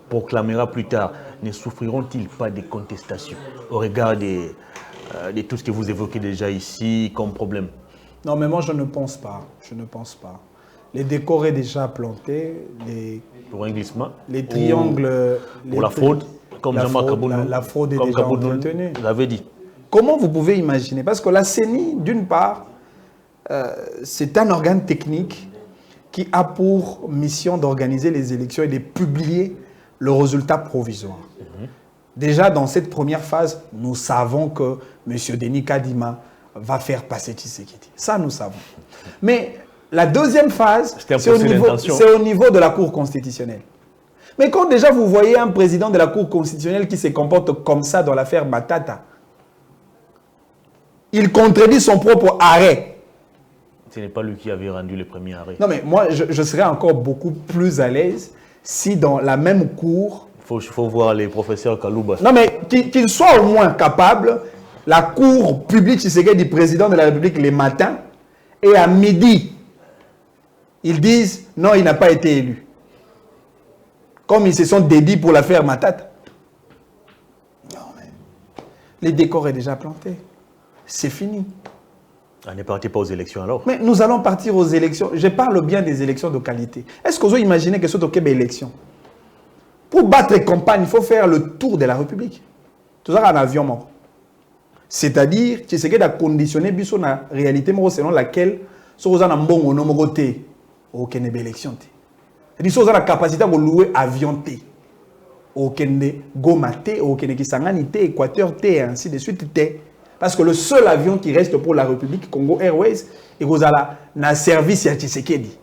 proclamera plus tard ne souffriront-ils pas de contestations au regard de tout ce que vous évoquez déjà ici comme problème? Non, mais moi, je ne pense pas. Je ne pense pas. Les décors est déjà plantés. Pour un glissement? Les triangles... Pour la fraude, comme Jean-Marc Kabounou. La fraude est déjà entretenue. Vous l'avez dit. Comment vous pouvez imaginer? Parce que la CENI, d'une part, c'est un organe technique qui a pour mission d'organiser les élections et de publier le résultat provisoire. Déjà, dans cette première phase, nous savons que M. Denis Kadima va faire passer Tshisekedi. Ça, nous savons. Mais la deuxième phase, c'est au niveau de la Cour constitutionnelle. Mais quand déjà vous voyez un président de la Cour constitutionnelle qui se comporte comme ça dans l'affaire Matata, il contredit son propre arrêt. Ce n'est pas lui qui avait rendu le premier arrêt. Non, mais moi, je serais encore beaucoup plus à l'aise si dans la même cour... Il faut voir les professeurs Kalouba. Non, mais qu'il soit au moins capable, la cour publique du président de la République les matins, et à midi, ils disent non, il n'a pas été élu. Comme ils se sont dédiés pour l'affaire Matata. Non, mais les décors est déjà planté. C'est fini. On n'est parti pas aux élections alors. Mais nous allons partir aux élections. Je parle bien des élections de qualité. Est-ce que vous imaginez que ce soit une élection? Pour battre campagne, il faut faire le tour de la République. Tout ça en avion. C'est-à-dire, tu sais que a conditionné la réalité selon laquelle, si vous avez un bon nombre de aucune élection. C'est-à-dire, si vous avez la capacité de louer avion, aucune goma, aucune kisangani, Équateur, ainsi de suite. Parce que le seul avion qui reste pour la République, Congo Airways, et vous avez un service à Tshisekedi.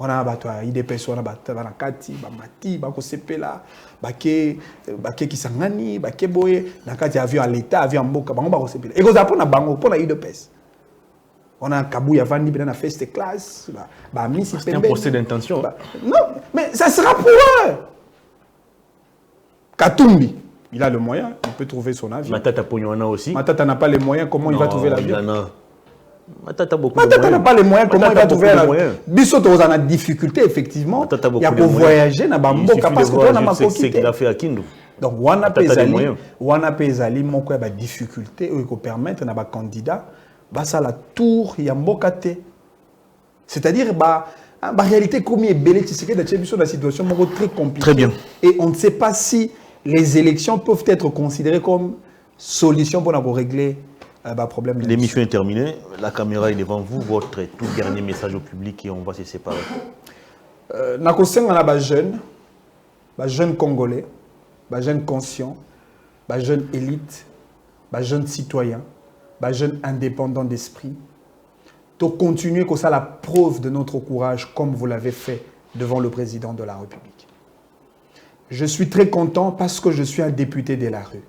On a des personnes qui ont kati, bamati, bakosepela, bake kisangani, bake boye, nakati avion à l'état, avion mboka, bango bakosepela. Et vous avez un bango pour la UDPS. On a un kabouya vandi dans la first class, c'est un procès d'intention. Non, mais ça sera pour eux. Katumbi. Il a le moyen, il peut trouver son avion. Matata Pognoana aussi. Matata n'a pas les moyens, comment il va trouver l'avion? Matata n'a pas les moyens, comment il va trouver l'avion? Bissot a une difficulté, effectivement. Il y a pour voyager, parce que n'a pas ce qu'il a fait à Kindu. Donc, Wana Pezali, mon quoi, a difficulté, il peut permettre à un candidat, ça la tour, il y a Mbokate. C'est-à-dire, en réalité, comme il est belé, tu sais que dans la situation très compliquée. Très bien. Et on ne sait pas si les élections peuvent être considérées comme solution pour régler le problème. L'émission est terminée. La caméra est devant vous. Votre tout dernier message au public et on va se séparer. On a des jeunes Congolais, des jeunes conscients, des jeunes élites, des jeunes citoyens, des jeunes indépendants d'esprit. De continuer comme ça la preuve de notre courage comme vous l'avez fait devant le président de la République. Je suis très content parce que je suis un député de la rue.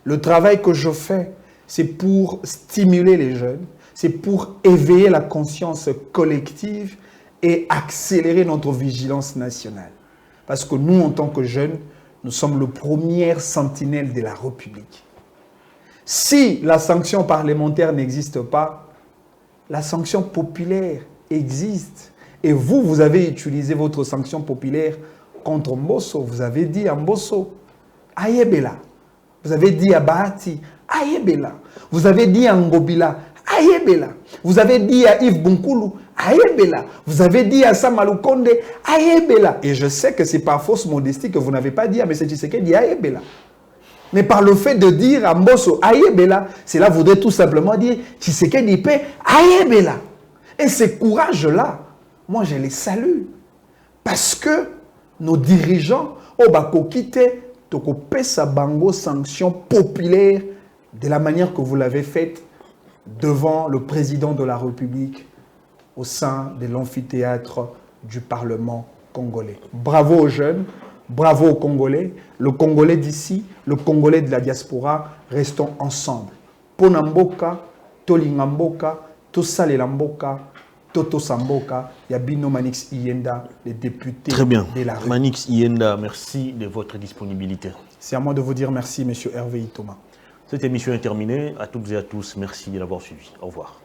Le travail que je fais, c'est pour stimuler les jeunes, c'est pour éveiller la conscience collective et accélérer notre vigilance nationale. Parce que nous, en tant que jeunes, nous sommes le premier sentinelle de la République. Si la sanction parlementaire n'existe pas, la sanction populaire existe. Et vous, vous avez utilisé votre sanction populaire contre Mbosso. Vous avez dit à Mbosso, Ayebela. Vous avez dit à Bahati, Ayebela. Vous avez dit à Ngobila, Ayebela. Vous avez dit à Yves Bunkoulou, Ayebela. Vous avez dit à Samalou Konde, Ayebela. Et je sais que c'est par fausse modestie que vous n'avez pas dit à M. Tshisekedi, Ayebela. Mais par le fait de dire à Mbosso, Ayebela, cela voudrait tout simplement dire Tshisekedi paix, Ayebela. Et ces courages-là, moi je les salue. Parce que nos dirigeants, au Bakokite, Tokopesa Bango, sanction populaire, de la manière que vous l'avez faite devant le président de la République au sein de l'amphithéâtre du Parlement congolais. Bravo aux jeunes, bravo aux Congolais, le Congolais d'ici, le Congolais de la diaspora, restons ensemble. Ponamboka, Tolingamboka, Tosalelamboka, Toto Samboka, Yabino Manix Iyenda, les députés Très bien. de la rue. Manix Iyenda, merci de votre disponibilité. C'est à moi de vous dire merci, M. Hervé Itoma. Cette émission est terminée. À toutes et à tous, merci de l'avoir suivi. Au revoir.